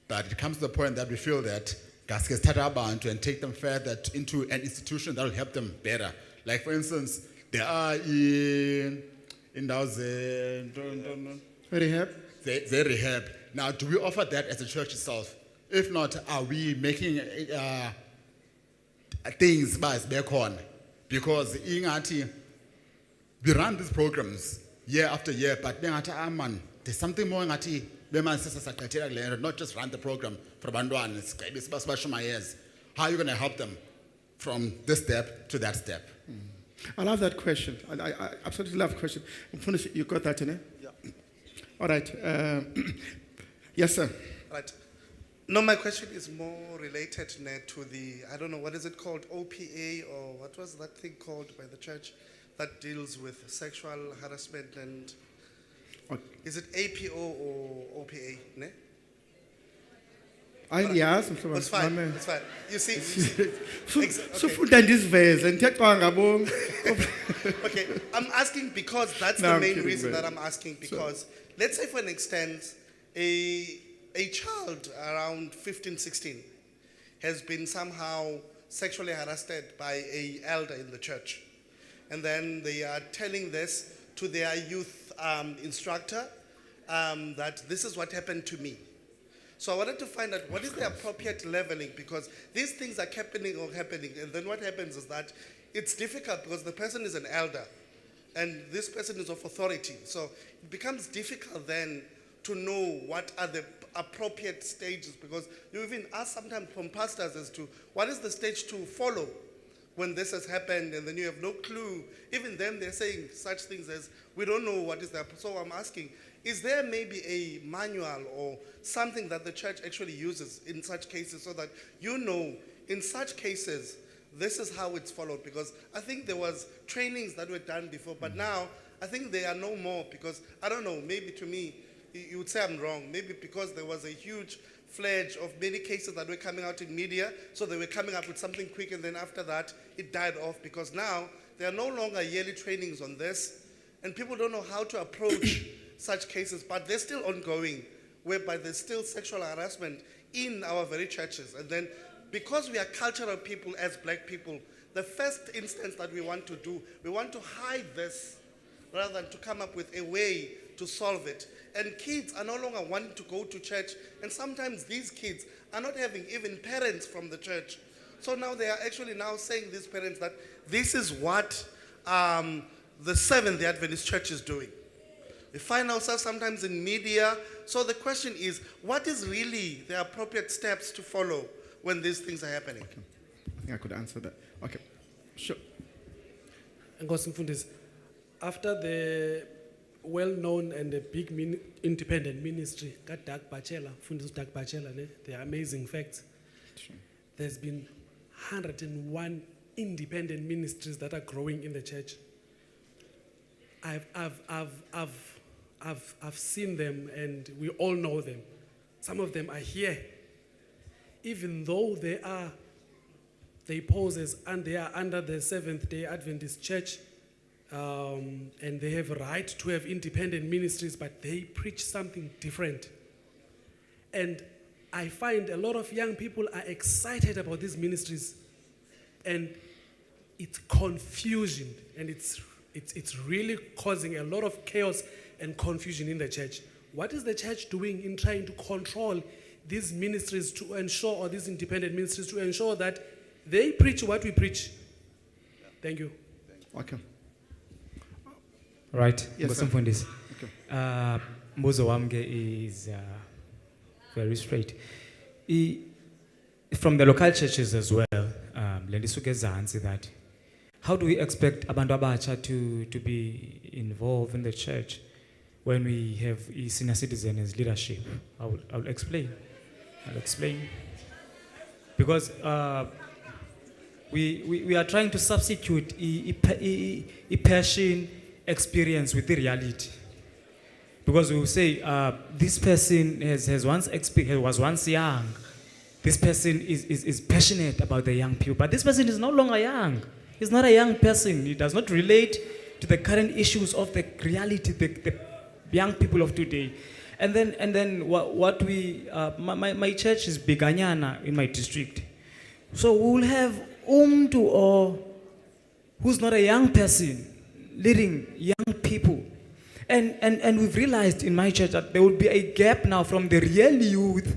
but it comes to the point that we feel that and take them further into an institution that will help them better. Like for instance, They are in Rehab? they rehab. Now, do we offer that as a church itself? If not, are we making things back on? Because ingati, we run these programs year after year, but there's something more ingati, not just run the program for Bandwan. How are you going to help them from this step to that step? I love that question. I absolutely love the question. You got that, innit? Yeah. All right. Yes, sir. Right. No, my question is more related to the, I don't know, what is it called, OPA, or what was that thing called by the church that deals with sexual harassment and, is it APO or OPA? Ne? Yes, it's fine. It's fine. You see. Okay, I'm asking because that's the main reason that I'm asking. Because let's say, for an extent, a child around 15, 16 has been somehow sexually harassed by an elder in the church, and then they are telling this to their youth instructor that this is what happened to me. So I wanted to find out what is the appropriate leveling, because these things are happening, and then what happens is that it's difficult because the person is an elder and this person is of authority. So it becomes difficult then to know what are the appropriate stages, because you even ask sometimes from pastors as to what is the stage to follow when this has happened, and then you have no clue. Even them, they're saying such things as, we don't know what is that. So I'm asking, is there maybe a manual or something that the church actually uses in such cases, so that you know, in such cases, this is how it's followed? Because I think there was trainings that were done before, but now I think there are no more, because I don't know, maybe to me, you would say I'm wrong, maybe because there was a huge fledge of many cases that were coming out in media, so they were coming up with something quick, and then after that, it died off, because now there are no longer yearly trainings on this, and people don't know how to approach such cases, but they're still ongoing, whereby there's still sexual harassment in our very churches. And then, because we are cultural people as black people, the first instance that we want to do, we want to hide this rather than to come up with a way to solve it. And kids are no longer wanting to go to church, and sometimes these kids are not having even parents from the church. So now they are actually now saying, these parents, that this is what the Seventh-day Adventist Church is doing. We find ourselves sometimes in media. So the question is, what is really the appropriate steps to follow when these things are happening? Okay. I think I could answer that. Okay, sure. After the well-known and the big independent ministry, Doug Bachela, the amazing facts, there's been 101 independent ministries that are growing in the church. I've seen them, and we all know them. Some of them are here. Even though they pose and they are under the Seventh-day Adventist Church, and they have a right to have independent ministries, but they preach something different. And I find a lot of young people are excited about these ministries, and it's confusion, and it's really causing a lot of chaos and confusion in the church. What is the church doing in trying to control these ministries to ensure, or these independent ministries to ensure that they preach what we preach? Thank you. Okay. Right. Yes, sir. Okay. Mbuzo wamge is very straight. From the local churches as well, that how do we expect abantu abatsha to be involved in the church when we have senior citizen as leadership? I'll explain. Because we are trying to substitute a passion experience with the reality. Because we will say, this person was once young. This person is passionate about the young people, but this person is no longer young. He's not a young person. He does not relate to the current issues of the reality, the young people of today. And then what we, my church is Biganyana in my district. So we'll have Umtu or who's not a young person, leading young people. And we've realized in my church that there will be a gap now from the real youth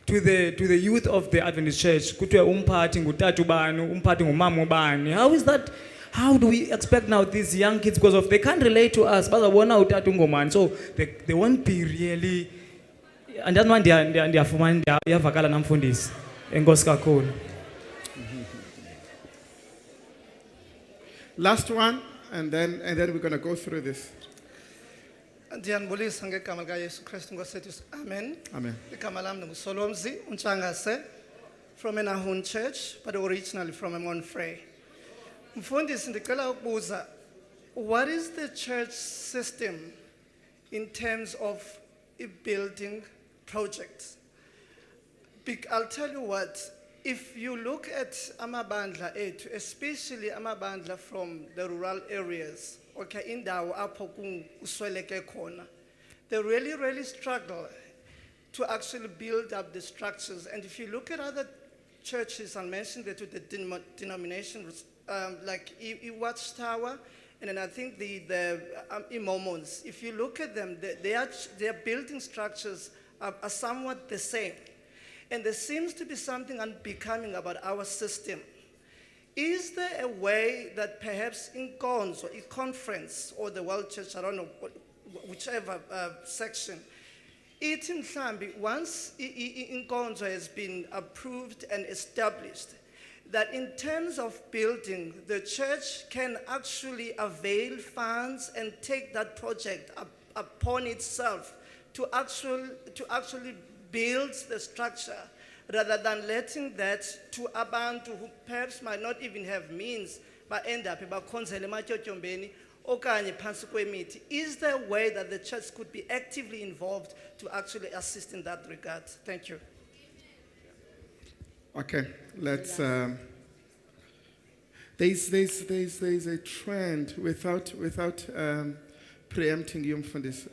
to the youth of the Adventist church. Kuthiwe umphathi ngutata ubani, umphathi ngumama ubani. How is that? How do we expect now these young kids, because of they can't relate to us, bazabona utata ungomani, so they won't be really. And that's why ndiyavakala namfundisi. Enkosi kakhulu. Last one, and then we're going to go through this. Ndiyanibulisa ngegama lika Yesu Kristu Nkosi yethu. Amen. Amen. Igama lami nguSolomzi Untshangase from an Ahun church, but originally from a Monfrey. Mfundisi, ndicela ukubuza, what is the church system in terms of building projects? I'll tell you what, if you look at amabandla ethu, especially amabandla from the rural areas, okay, indawo apho kusweleke khona, they really struggle to actually build up the structures. And if you look at other churches, I'll mention that with the denominations, like Watchtower, and then I think the Mormons, if you look at them, their building structures are somewhat the same. And there seems to be something unbecoming about our system. Is there a way that perhaps in cons or in conference or the World Church, I don't know, whichever section, once Inkonzo has been approved and established, that in terms of building, the church can actually avail funds and take that project upon itself to actually build the structure, rather than letting that to abantu who perhaps might not even have means, but end up bakhonzele ematyotyombeni okanye phantsi kwemithi. Is there a way that the church could be actively involved to actually assist in that regard? Thank you. Okay, let's. There's a trend without preempting you from this.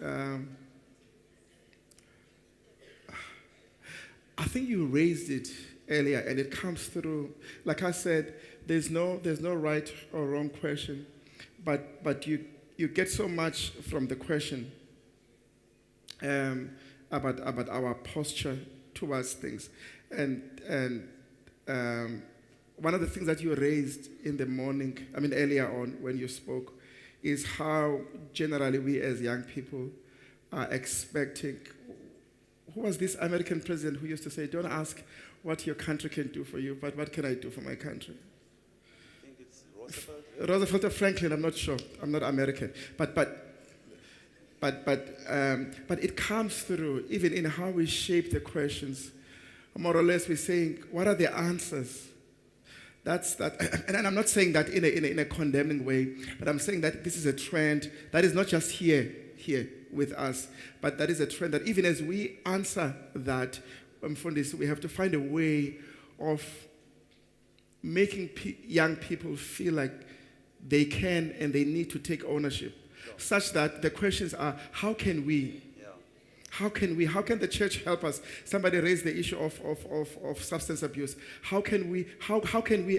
I think you raised it earlier, and it comes through. Like I said, there's no right or wrong question, but you get so much from the question about our posture towards things, and one of the things that you raised in the morning, earlier on when you spoke, is how generally we as young people are expecting. Who was this American president who used to say, don't ask what your country can do for you, but what can I do for my country? I think it's Roosevelt. Roosevelt or Franklin, I'm not sure. I'm not American. But it comes through, even in how we shape the questions. More or less, we're saying, what are the answers? That's that, and I'm not saying that in a condemning way, but I'm saying that this is a trend that is not just here with us, but that is a trend that even as we answer that, we have to find a way of making young people feel like they can and they need to take ownership, such that the questions are, how can we? How can the church help us? Somebody raised the issue of substance abuse. How can we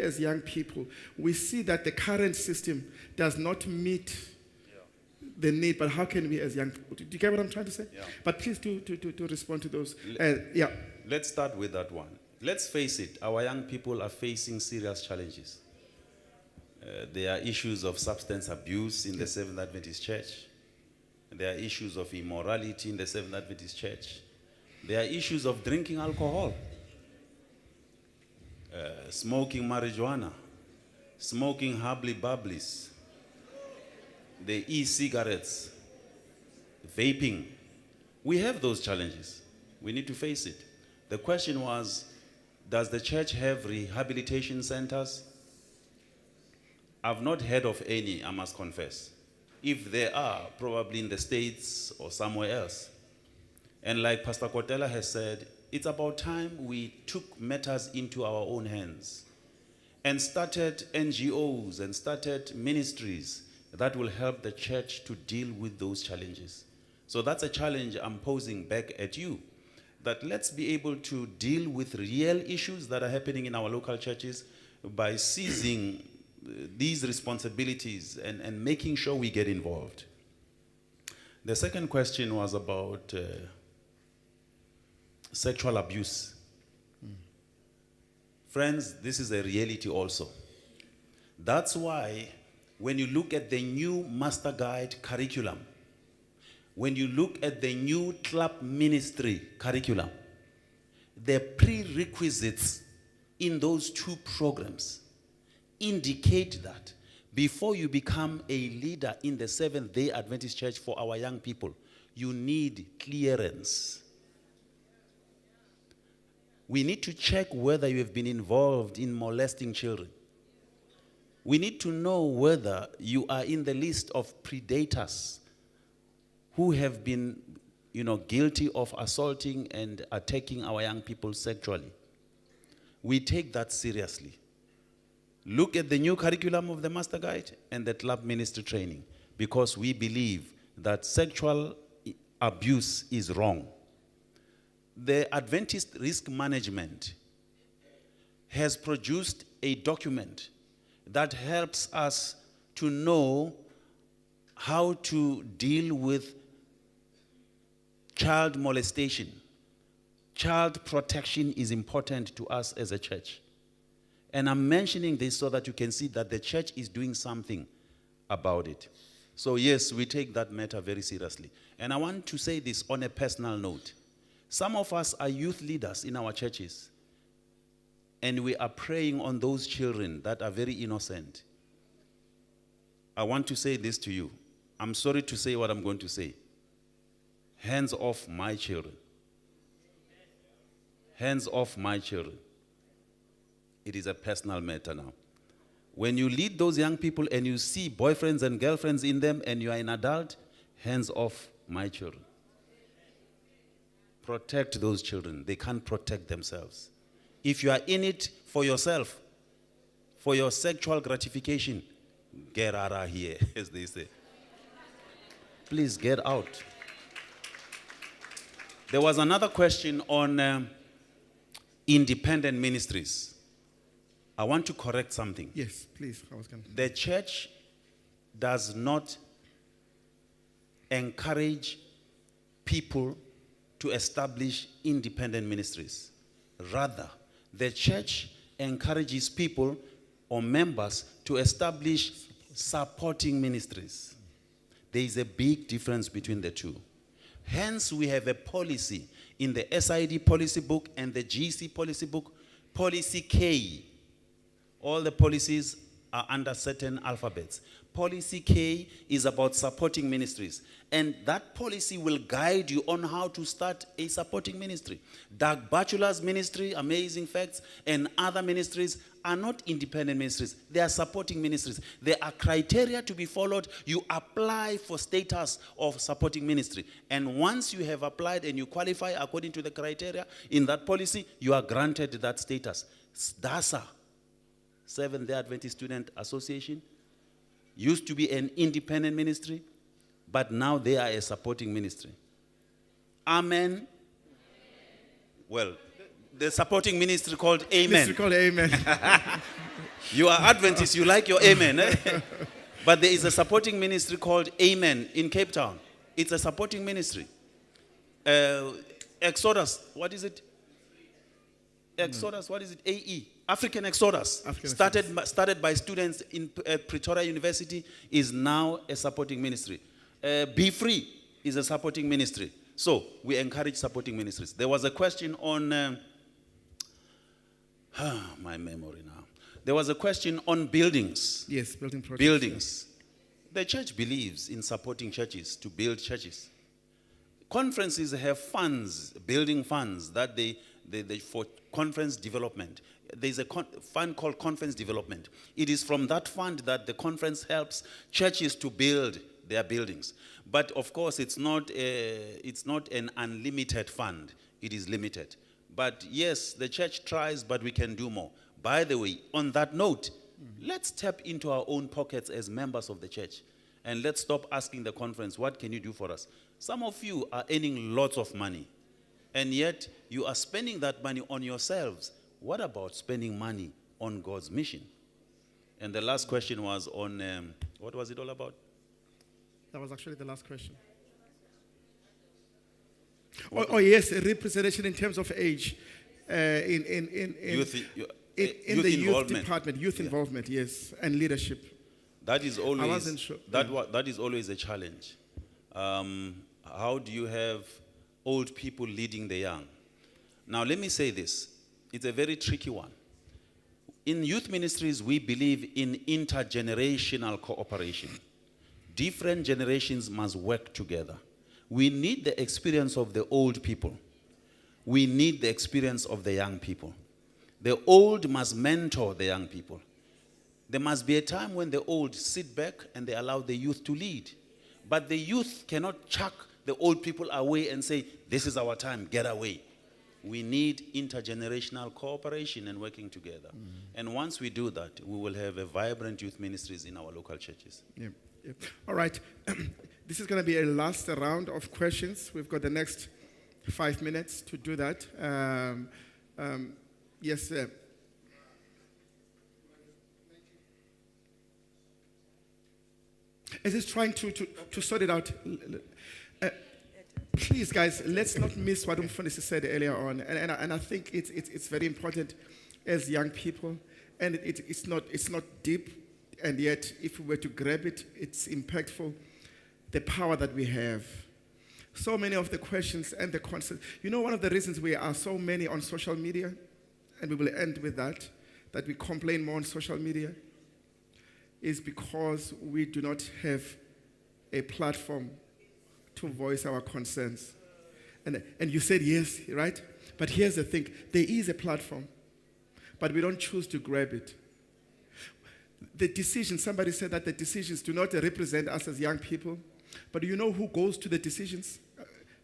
as young people, we see that the current system does not meet the need, but how can we as young people, do you get what I'm trying to say? Yeah. But please do respond to those. Let's start with that one. Let's face it, our young people are facing serious challenges. There are issues of substance abuse in the Seventh Adventist Church. There are issues of immorality in the Seventh Adventist Church. There are issues of drinking alcohol, smoking marijuana, smoking hubbly bubblies, the e-cigarettes, vaping. We have those challenges. We need to face it. The question was, does the church have rehabilitation centers? I've not heard of any, I must confess. If there are, probably in the States or somewhere else. And like Pastor Kotela has said, it's about time we took matters into our own hands and started NGOs and started ministries that will help the church to deal with those challenges. So that's a challenge I'm posing back at you, that let's be able to deal with real issues that are happening in our local churches by seizing these responsibilities and making sure we get involved. The second question was about sexual abuse. Friends, this is a reality also. That's why when you look at the new Master Guide curriculum, when you look at the new club ministry curriculum, the prerequisites in those two programs indicate that before you become a leader in the Seventh-day Adventist Church for our young people, you need clearance. We need to check whether you have been involved in molesting children. We need to know whether you are in the list of predators who have been, guilty of assaulting and attacking our young people sexually. We take that seriously. Look at the new curriculum of the Master Guide and the club ministry training, because we believe that sexual abuse is wrong. The Adventist Risk Management has produced a document that helps us to know how to deal with child molestation. Child protection is important to us as a church. And I'm mentioning this so that you can see that the church is doing something about it. So yes, we take that matter very seriously. And I want to say this on a personal note. Some of us are youth leaders in our churches, and we are praying on those children that are very innocent. I want to say this to you. I'm sorry to say what I'm going to say. Hands off my children. Hands off my children. It is a personal matter now. When you lead those young people and you see boyfriends and girlfriends in them and you are an adult, hands off my children. Protect those children. They can't protect themselves. If you are in it for yourself, for your sexual gratification, get out of here, as they say. Please get out. There was another question on independent ministries. I want to correct something. Yes, please. The church does not encourage people to establish independent ministries. Rather, the church encourages people or members to establish supporting ministries. There is a big difference between the two. Hence, we have a policy in the SID policy book and the GC policy book, policy K. All the policies are under certain alphabets. Policy K is about supporting ministries. And that policy will guide you on how to start a supporting ministry. Doug Batchelor's ministry, Amazing Facts, and other ministries are not independent ministries. They are supporting ministries. There are criteria to be followed. You apply for status of supporting ministry. And once you have applied and you qualify according to the criteria in that policy, you are granted that status. DASA, Seventh-day Adventist Student Association, used to be an independent ministry, but now they are a supporting ministry. Amen. Well, the supporting ministry called Amen. Ministry called Amen. You are Adventist, you like your Amen. Eh? But there is a supporting ministry called Amen in Cape Town. It's a supporting ministry. Exodus, what is it? Exodus, what is it? AE. African Exodus, started by students in Pretoria University, is now a supporting ministry. Be Free is a supporting ministry. So we encourage supporting ministries. There was a question on, my memory now. There was a question on buildings. Yes, building projects. Buildings. The church believes in supporting churches to build churches. Conferences have funds, building funds, that they for conference development. There's a fund called Conference Development. It is from that fund that the conference helps churches to build their buildings. But of course, it's not an unlimited fund. It is limited. But yes, the church tries, but we can do more. By the way, on that note, let's tap into our own pockets as members of the church. And let's stop asking the conference, what can you do for us? Some of you are earning lots of money, and yet you are spending that money on yourselves. What about spending money on God's mission? And the last question was on, what was it all about? That was actually the last question. Oh, yes, a representation in terms of age in Youth, the youth involvement. department, youth involvement, yes, and leadership. That is always, wasn't sure. that is always a challenge. How do you have old people leading the young? Now, let me say this. It's a very tricky one. In youth ministries, we believe in intergenerational cooperation. Different generations must work together. We need the experience of the old people. We need the experience of the young people. The old must mentor the young people. There must be a time when the old sit back and they allow the youth to lead. But the youth cannot chuck the old people away and say, this is our time, get away. We need intergenerational cooperation and working together. And once we do that, we will have a vibrant youth ministries in our local churches. Yeah, yeah. All right. This is going to be a last round of questions. We've got the next 5 minutes to do that. Yes, sir. Is this trying to sort it out? Please, guys, let's not miss what Umfundisi said earlier on. And I think it's very important as young people. And it's not deep. And yet, if we were to grab it, it's impactful. The power that we have. So many of the questions and the concepts. You know, one of the reasons we are so many on social media, and we will end with that we complain more on social media, is because we do not have a platform to voice our concerns. And you said yes, right? But here's the thing. There is a platform, but we don't choose to grab it. The decisions, somebody said that the decisions do not represent us as young people, but you know who goes to the decisions,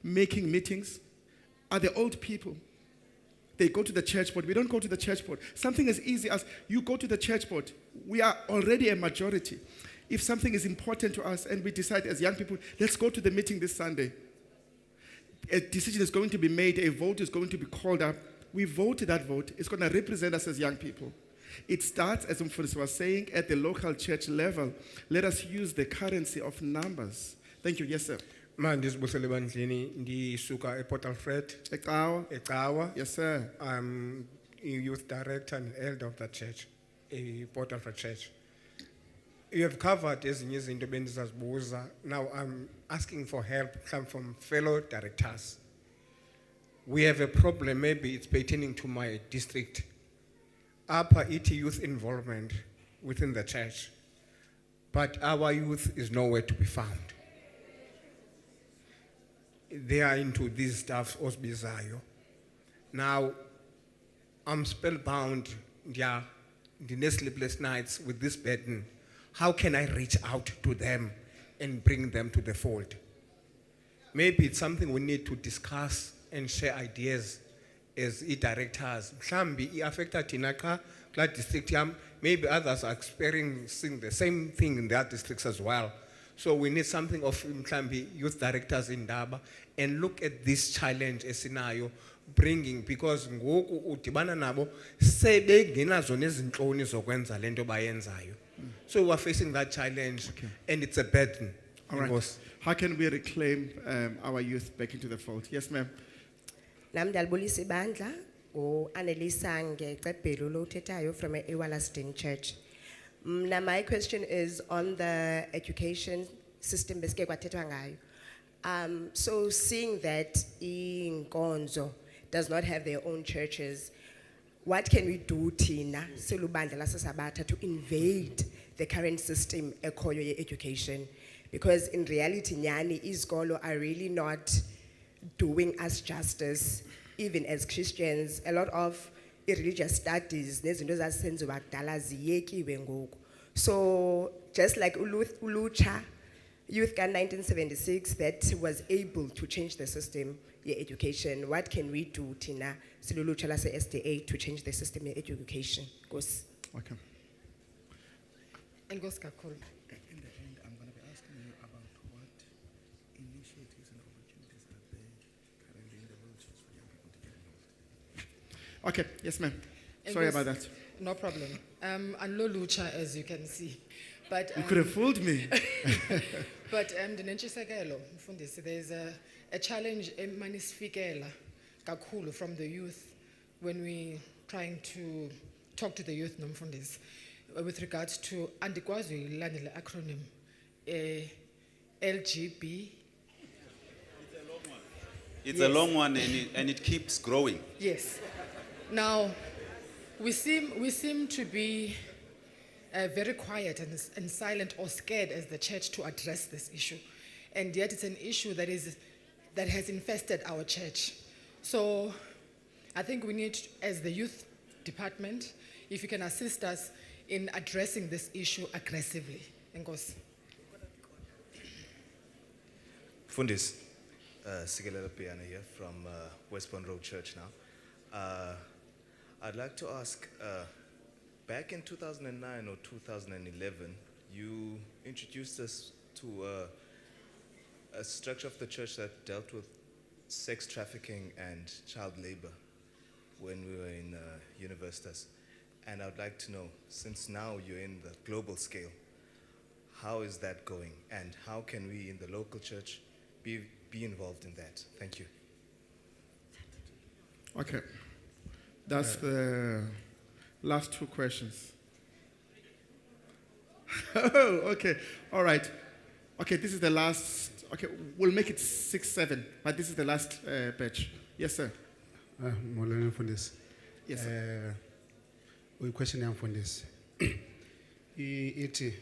making meetings? Are the old people. They go to the church board. We don't go to the church board. Something as easy as you go to the church board. We are already a majority. If something is important to us and we decide as young people, let's go to the meeting this Sunday. A decision is going to be made. A vote is going to be called up. We vote that vote. It's going to represent us as young people. It starts, as Umfundisi was saying, at the local church level. Let us use the currency of numbers. Thank you. Yes, sir. Mandisibusele bandleni ndisuka ePort Alfred eCawa. Yes, sir. I'm a youth director and elder of that church, a Port Alfred church. You have covered ezinye izinto bendizazibuza. Now I'm asking for help from fellow directors. We have a problem, maybe it's pertaining to my district. Upper ET youth involvement within the church, but our youth is nowhere to be found. They are into these stuff osbizayo. Now, I'm spellbound, yeah, the sleepless nights with this burden. How can I reach out to them and bring them to the fold? Maybe it's something we need to discuss and share ideas as directors. Mhlambi affected Tinaka, Glad district, maybe others are experiencing the same thing in their districts as well. So we need something of Mhlambi youth directors in Daba and look at this challenge scenario bringing, because ngoku udibana nabo sebengenazo nezinhloni zokwenza lento bayenzayo. So we are facing that challenge, and it's a burden. All right. How can we reclaim our youth back into the fold? Yes, ma'am. Nami ndalibulisa ibandla Annelisa ngecebhelo lo uthethayo from eWallaston Church. Now my question is on the education system besike kwathethwa ngayo. So seeing that inkonzo does not have their own churches, what can we do thina selubandla lasesabatha to invade the current system ekhoyo ye-education? Because in reality nyani izikolo are really not doing us justice. Even as Christians, a lot of religious studies nezinto zasenziwa kudala ziyekiwe ngoku. So just like ulucha youth ka 1976 that was able to change the system education, what can we do thina silulucha lase SDA to change the system education? Gosi. Okay. Enkosi kakhulu. In the end, I'm going to be asking you about what initiatives and opportunities are there currently in the world for young people to get involved. Okay, yes, ma'am. Sorry about that. No problem. I'm no lucha, as you can see. But, You could have fooled me. but dinentshisekelo, mfundisi, there's a challenge emanisifikela kakhulu from the youth when we trying to talk to the youth nomfundisi with regards to andikwazi uyilandela acronym LGB. It's a long one and it keeps growing. Yes. Now, we seem to be very quiet and silent or scared as the church to address this issue. And yet it's an issue that has infested our church. So I think we need, as the youth department, if you can assist us in addressing this issue aggressively. Enkosi. Fundis, Sigelela Piana here from Westbourne Road Church now. I'd like to ask, back in 2009 or 2011, you introduced us to a structure of the church that dealt with sex trafficking and child labor when we were in universities. And I'd like to know, since now you're in the global scale, how is that going? And how can we in the local church be involved in that? Thank you. Okay. That's the last two questions. Oh, okay. All right. Okay, this is the last. Okay, we'll make it 6, 7, but this is the last batch. Yes, sir. Molweni Mfundisi. Yes, sir. Question yam Mfundisi. Iti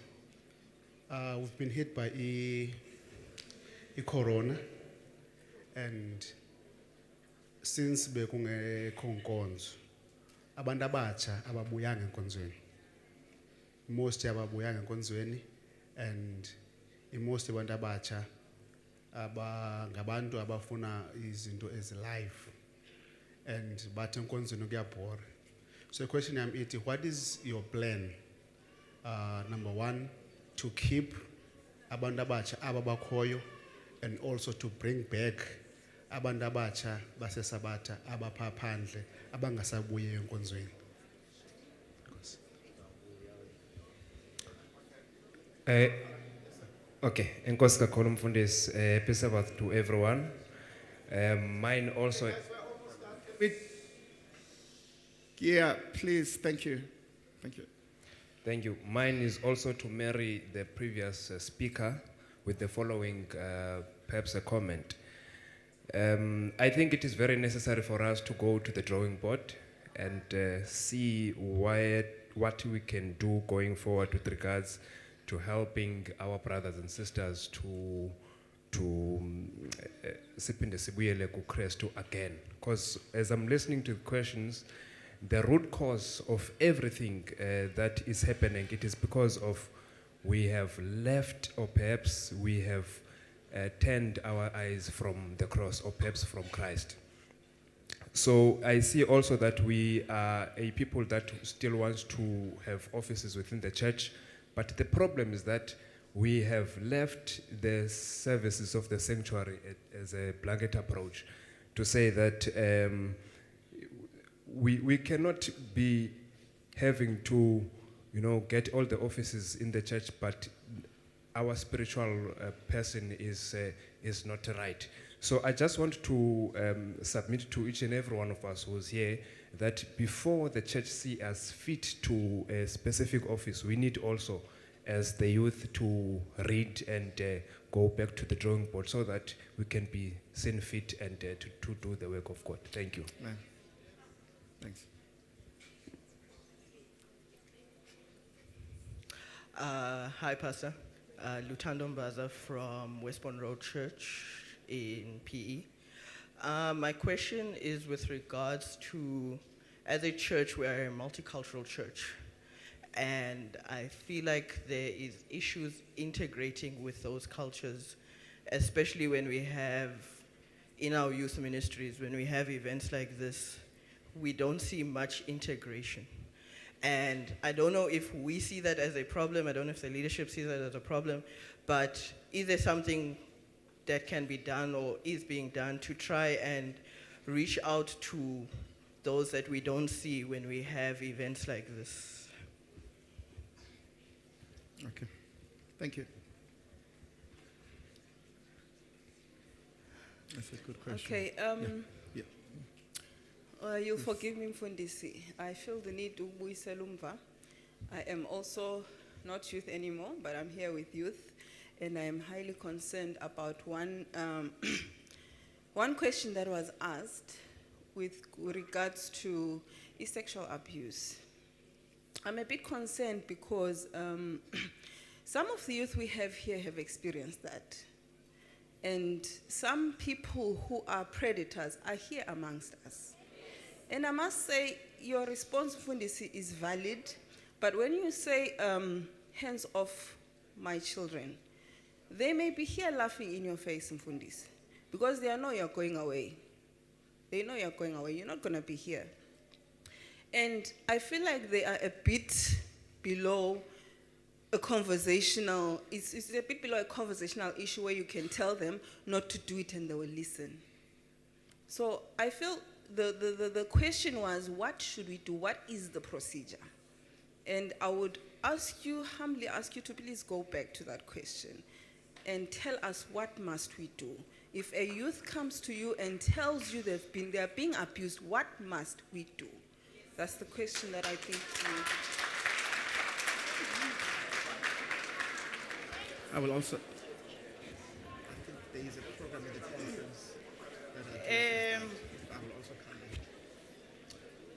we've been hit by corona, and since bekungekho nkonzo abantu abatsha ababuyanga enkonzweni. Most ababuyanga enkonzweni, and most abantu abatsha ngabantu abafuna izinto ezilive, and bathi enkonzweni kuyabhora. So the question I'm eating, what is your plan? Number one, to keep abantu abatsha ababakhoyo, and also to bring back abantu abatsha baseSabatha abapha phandle abangasabuye enkonzweni. Okay, enkosi kakhulu mfundisi. Peace Sabbath to everyone. Mine also. Yeah, please. Thank you. Thank you. Thank you. Mine is also to marry the previous speaker with the following, perhaps a comment. I think it is very necessary for us to go to the drawing board and see what we can do going forward with regards to helping our brothers and sisters to sipinde sibuyele ku Kristu again. Because as I'm listening to the questions, the root cause of everything that is happening, it is because of we have left, or perhaps we have turned our eyes from the cross, or perhaps from Christ. So I see also that we are a people that still wants to have offices within the church, but the problem is that we have left the services of the sanctuary as a blanket approach to say that we cannot be having to, get all the offices in the church, but our spiritual person is not right. So I just want to submit to each and every one of us who's here that before the church see us fit to a specific office, we need also, as the youth, to read and go back to the drawing board so that we can be seen fit and to do the work of God. Thank you. Amen. Thanks. Hi, Pastor. Lutando Mbaza from Westbourne Road Church in PE. My question is with regards to, as a church, we are a multicultural church. And I feel like there is issues integrating with those cultures, especially when we have, in our youth ministries, when we have events like this, we don't see much integration. And I don't know if we see that as a problem, I don't know if the leadership sees that as a problem, but is there something that can be done or is being done to try and reach out to those that we don't see when we have events like this? Thank you. That's a good question. Okay, Yeah. you'll forgive me, Mfundisi. I feel the need to buyisela umva. I am also not youth anymore, but I'm here with youth, and I am highly concerned about one question that was asked with regards to sexual abuse. I'm a bit concerned because some of the youth we have here have experienced that. And some people who are predators are here amongst us. And I must say, your response, Mfundisi, is valid. But when you say, hands off my children, they may be here laughing in your face, Mfundisi, because they know you're going away. They know you're going away. You're not going to be here. And I feel like they are a bit below a conversational, it's a bit below a conversational issue where you can tell them not to do it and they will listen. So I feel the question was, what should we do? What is the procedure? And I would humbly ask you to please go back to that question and tell us, what must we do? If a youth comes to you and tells you they are being abused, what must we do? That's the question that I think I will also. I think there is a program in the conference that I will also come in.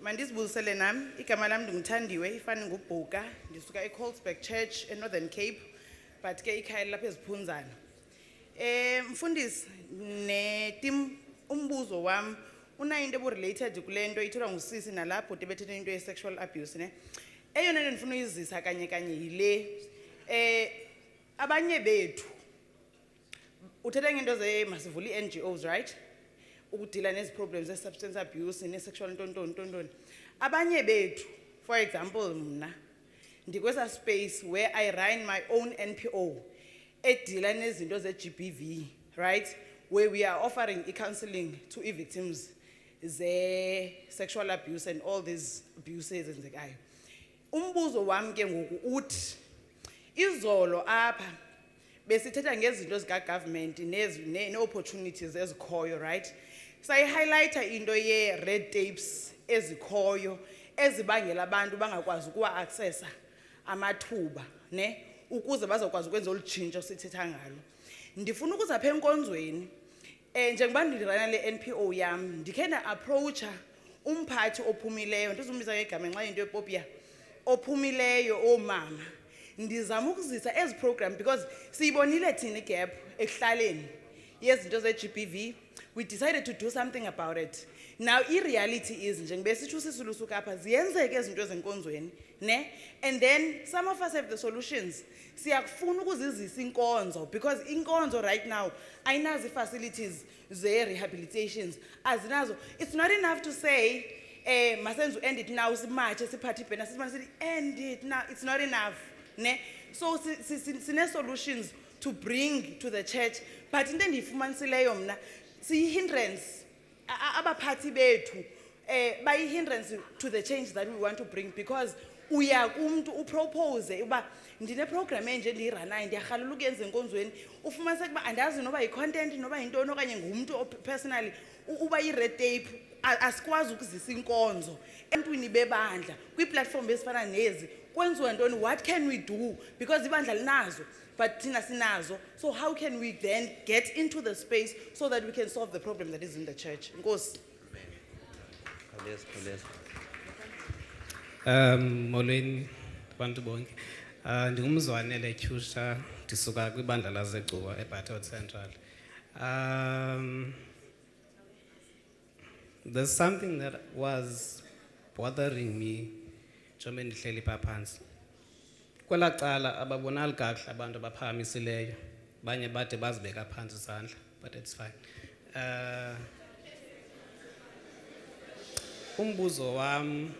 Mandizibusele nami igama lami ndinguthandiwe ifana ngubhuka ndisuka eColdsburg Church eNorthern Cape but ke ikhaya lapha eziphunzana. Mfundisi netim umbuzo wami una into related kulento ithola ngusisi nalapho debethethe into ye sexual abuse ne. Eyona nto ndifuna uyizisa kanye yile abanye bethu uthetha ngento ze masivule NGOs, right? Ukudila nezi problems ze substance abuse ne sexual ntontoni. Abanye bethu, for example mna ndikwesa space where I run my own NPO edila nezinto ze GBV, right? Where we are offering counseling to victims ze sexual abuse and all these abuses ezenzekayo. Umbuzo wami ke ngoku uthi izolo apha besithetha ngezinto zika government ne opportunities ezikhoyo, right? Sayi highlighter into ye red tapes ezikhoyo ezibangela abantu bangakwazi ukuwa accessa amathuba ne ukuze bazokwazi ukwenza olutshintsho sithetha ngalo. Ndifuna ukuza apha enkonzweni njengoba ndirana le NPO yami ndikhe na approacha umphathi ophumileyo ndizumbiza ngegama nxa into epopia ophumileyo omama ndizama ukuzisa ezi program because siyibonile thina gap ekuhlaleni yezinto ze GBV. We decided to do something about it. Now reality is njengoba sithu sisulusuka apha ziyenzeke izinto ezenkonzweni ne, and then some of us have the solutions. Siyakufuna ukuzizisa inkonzo because inkonzo right now ayinazo facilities ze rehabilitations azinazo. It's not enough to say masenzu end it now simache siphathi bhena sithi end it now. It's not enough ne. So sine solutions to bring to the church, but into endiyifumanisileyo mna siyi hindrance abaphathi bethu bayi hindrance to the change that we want to bring because uya kumuntu upropose uba ndine program enje ndiyiranayo ndiyarhalela ukuyenza enkonzweni ufumanise ukuba andazi noba yi-content noba yintoni okanye ngumntu personally uba yi-red tape asikwazi ukuzisa inkonzo entwini bebandla kwii-platform ezifana nezi kwenziwa ntoni. What can we do because ibandla linazo but thina sinazo, so how can we then get into the space so that we can solve the problem that is in the church? Nkosi. Molweni bantu bonke. Ndingumzwanele Tyusha ndisuka kwibandla laseGcuwa eBatford Central. There's something that was bothering me njengoba ndihleli pha phansi. Kwela cala ababonali kakuhle abantu abaphakamisileyo banye bade bazibeka phansi izandla, but it's fine. Umbuzo wam,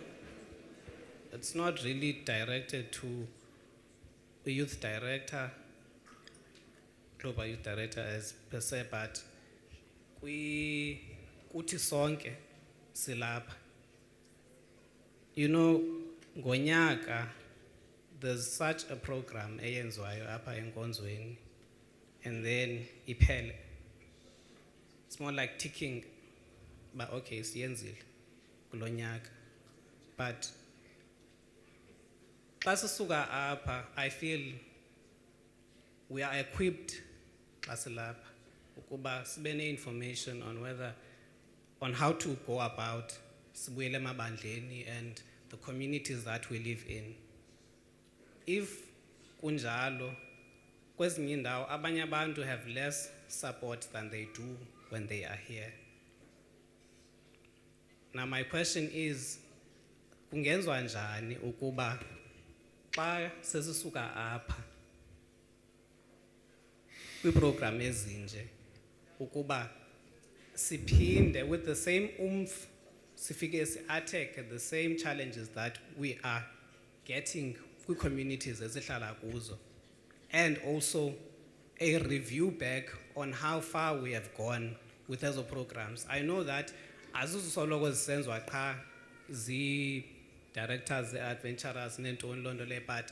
it's not really directed to a youth director, global youth director as per se, but kuthi sonke silapha. You know, ngonyaka there's such a program eyenzwayo apha enkonzweni and then iphele. It's more like ticking, but okay, siyenzile kulo nyaka. But xa sisuka apha, I feel we are equipped xa silapha ukuba sibe ne-information on how to go about sibuyele emabandleni and the communities that we live in. If kunjalo, kwezinye indawo abanye abantu have less support than they do when they are here. Now my question is, kungenziwa njani ukuba xa sesisuka apha kwi-program ezinje ukuba siphinde with the same oomph sifike si-attack the same challenges that we are getting kwi-communities esihlala kuzo, and also a review back on how far we have gone with ezo programs. I know that azizusoloko zisenziwa qha zi-directors, adventurers nentoni loo nto le, but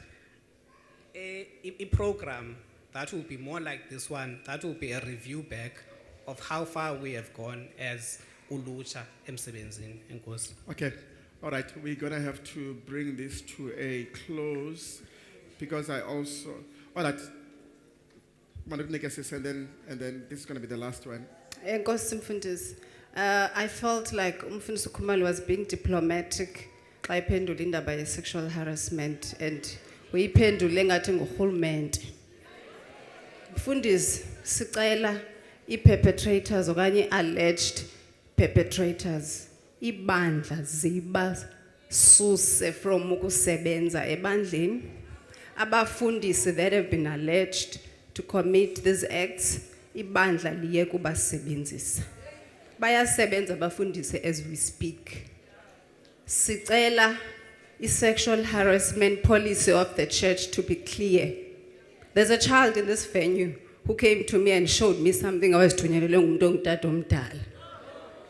a program that will be more like this one, that will be a review back of how far we have gone as ulutsha emsebenzini. Enkosi. Okay, all right, we're going to have to bring this to a close because I also, all right, and then this is going to be the last one. Enkosi Mfundisi, I felt like Mfundisi Khumalo was being diplomatic xa iphendula indaba ye-sexual harassment and uyiphendule ngathi ngurhulumente. Mfundisi, sicela i-perpetrators okanye alleged perpetrators ibandla zibasuse from ukusebenza ebandleni. Abafundisi that have been alleged to commit these acts, ibandla liye kubasebenzisa. Bayasebenza abafundisi as we speak. Sicela i-sexual harassment policy of the church to be clear. There's a child in this venue who came to me and showed me something I was doing.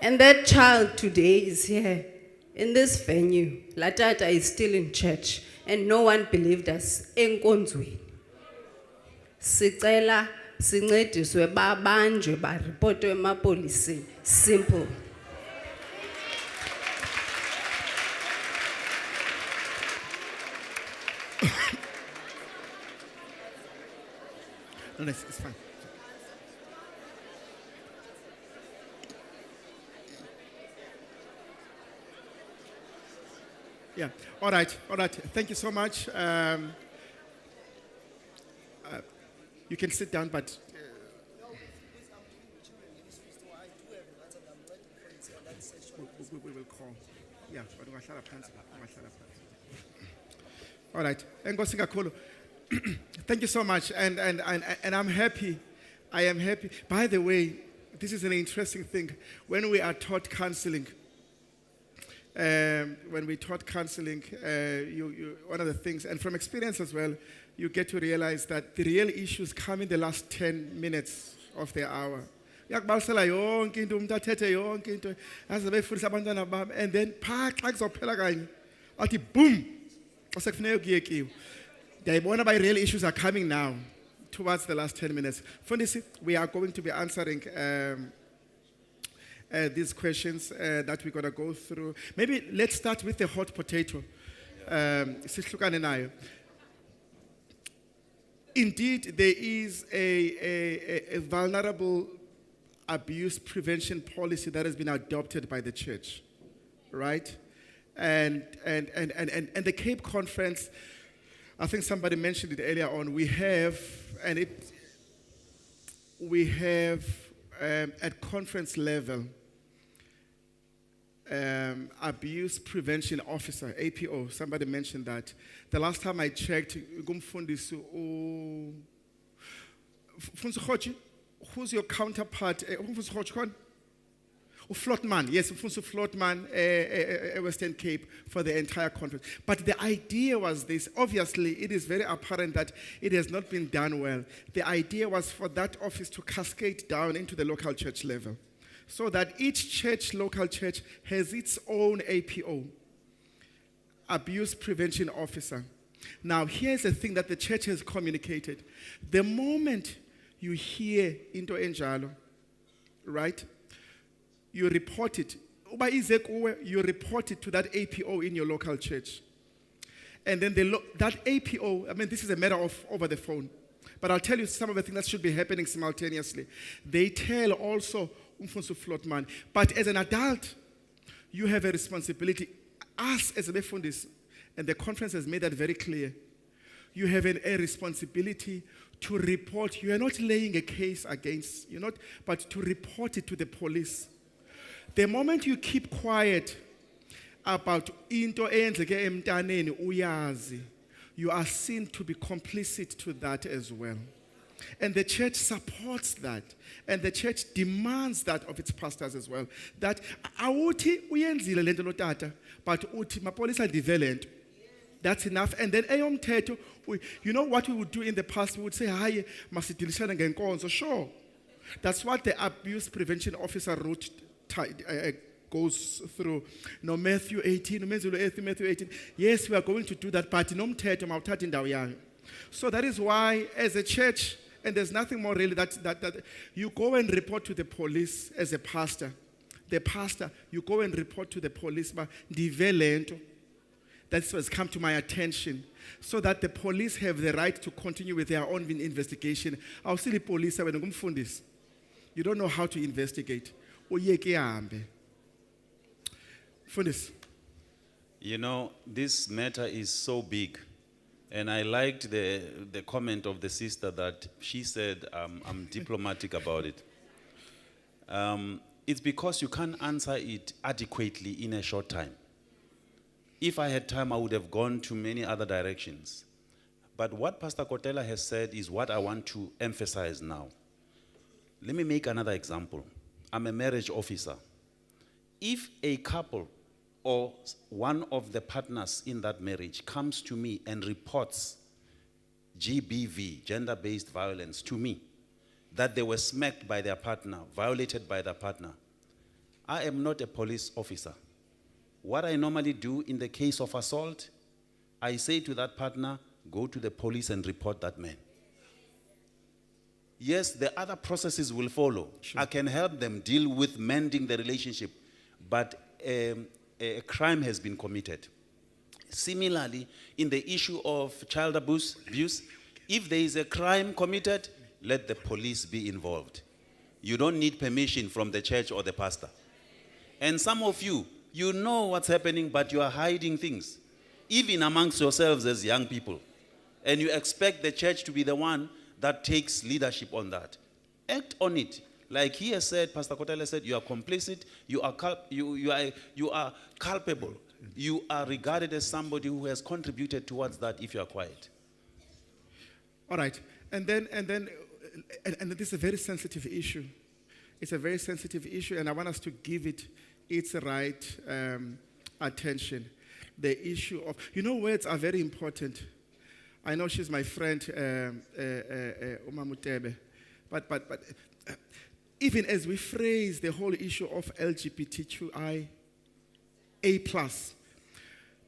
And that child today is here in this venue. Latata is still in church and no one believed us. Enkonzweni. Sicela sincediswe babanjwe baripotwe emapoliseni. Simple. No, it's fine. Yeah, all right. Thank you so much. You can sit down, but... we will call. Yeah, all right. Thank you so much, and I'm happy. I am happy. By the way, this is an interesting thing. When we are taught counseling, one of the things, and from experience as well, you get to realize that the real issues come in the last 10 minutes of the hour. And then, boom! The real issues are coming now towards the last 10 minutes. Fundisi, we are going to be answering these questions that we're going to go through. Maybe let's start with the hot potato. Indeed, there is a vulnerable abuse prevention policy that has been adopted by the church, right? And the Cape Conference, I think somebody mentioned it earlier on, we have at conference level, abuse prevention officer, APO, somebody mentioned that. The last time I checked, who's your counterpart? Floatman, yes, Floatman, Western Cape for the entire conference. But the idea was this. Obviously, it is very apparent that it has not been done well. The idea was for that office to cascade down into the local church level, so that each church, local church, has its own APO, abuse prevention officer. Now, here's the thing that the church has communicated. The moment you hear into enjalo, right, you report it. Uba ize kuwe, you report it to that APO in your local church. And then that APO, I mean, this is a matter of over the phone. But I'll tell you some of the things that should be happening simultaneously. They tell also umfundisi Flotman. But as an adult, you have a responsibility. Us as a befundisi, and the conference has made that very clear. You have a responsibility to report. You are not laying a case against, but to report it to the police. The moment you keep quiet about into eyenzeke emntaneni uyazi, you are seen to be complicit to that as well. And the church supports that. And the church demands that of its pastors as well. That awuthi uyenzile lento lo tata, but uthi mapolisa divelent. That's enough. And then eyomthetho, you know what we would do in the past? We would say, hayi, masidilishane ngenkonzo. Sure. That's what the abuse prevention officer wrote goes through. No, Matthew 18, Matthew 18. Yes, we are going to do that, but nomthetho mawuthatha indawo yayo. So that is why, as a church, and there's nothing more really that you go and report to the police as a pastor. The pastor, you go and report to the police, but that's what's come to my attention, so that the police have the right to continue with their own investigation. I'll see the police when ngumfundisi. You don't know how to investigate. Uyeke ahambe. Fundisi. You know, this matter is so big. And I liked the comment of the sister that she said, I'm diplomatic about it. It's because you can't answer it adequately in a short time. If I had time, I would have gone to many other directions. But what Pastor Kotela has said is what I want to emphasize now. Let me make another example. I'm a marriage officer. If a couple or one of the partners in that marriage comes to me and reports GBV, gender-based violence, to me, that they were smacked by their partner, violated by their partner, I am not a police officer. What I normally do in the case of assault, I say to that partner, go to the police and report that man. Yes, the other processes will follow. Sure. I can help them deal with mending the relationship, but a crime has been committed. Similarly, in the issue of child abuse, if there is a crime committed, let the police be involved. You don't need permission from the church or the pastor. And some of you, you know what's happening, but you are hiding things, even amongst yourselves as young people. And you expect the church to be the one that takes leadership on that. Act on it. Like he has said, Pastor Kotela said, you are complicit, you are culpable. You are regarded as somebody who has contributed towards that if you are quiet. All right. And then this is a very sensitive issue. It's a very sensitive issue, and I want us to give it its right attention. The issue of, words are very important. I know she's my friend, Umamutebe, but even as we phrase the whole issue of LGBTQIA+,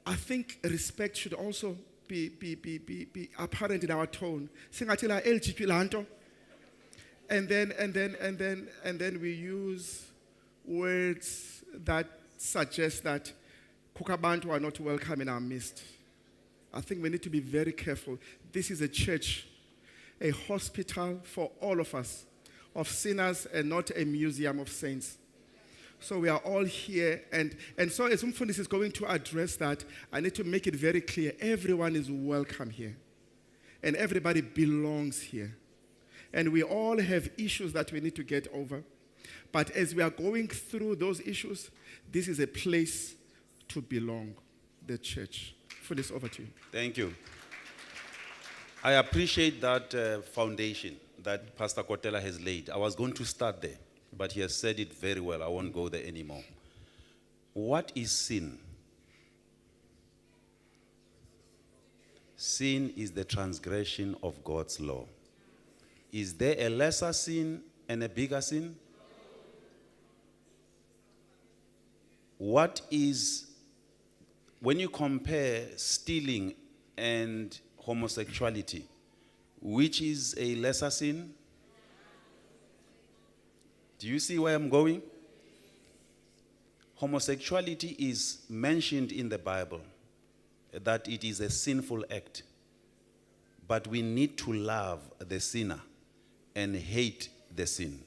I think respect should also be apparent in our tone. Singathi la LGBT lanto, and then we use words that suggest that kukabantu are not welcome in our midst. I think we need to be very careful. This is a church, a hospital for all of us, of sinners, and not a museum of saints. So we are all here, and so as Umfundisi is going to address that, I need to make it very clear, everyone is welcome here, and everybody belongs here. And we all have issues that we need to get over. But as we are going through those issues, this is a place to belong, the church. Fundisi, over to you. Thank you. I appreciate that foundation that Pastor Kotela has laid. I was going to start there, but he has said it very well. I won't go there anymore. What is sin? Sin is the transgression of God's law. Is there a lesser sin and a bigger sin? What is, when you compare stealing and homosexuality. Which is a lesser sin? Do you see where I'm going? Homosexuality is mentioned in the Bible, that it is a sinful act. But we need to love the sinner and hate the sin.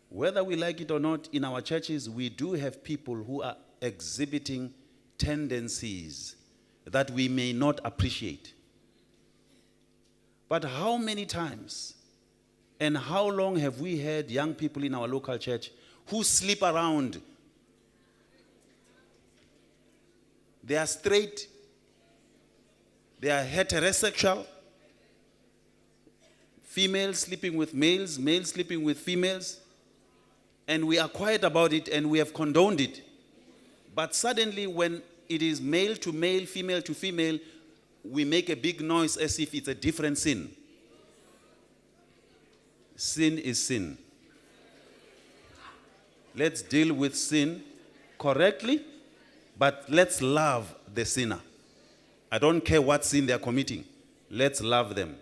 Whether we like it or not, in our churches, we do have people who are exhibiting tendencies that we may not appreciate. But how many times and how long have we had young people in our local church who sleep around? They are straight, they are heterosexual, females sleeping with males, males sleeping with females, and we are quiet about it and we have condoned it. But suddenly when it is male to male, female to female, we make a big noise as if it's a different sin. Sin is sin. Let's deal with sin correctly, but let's love the sinner. I don't care what sin they are committing. Let's love them.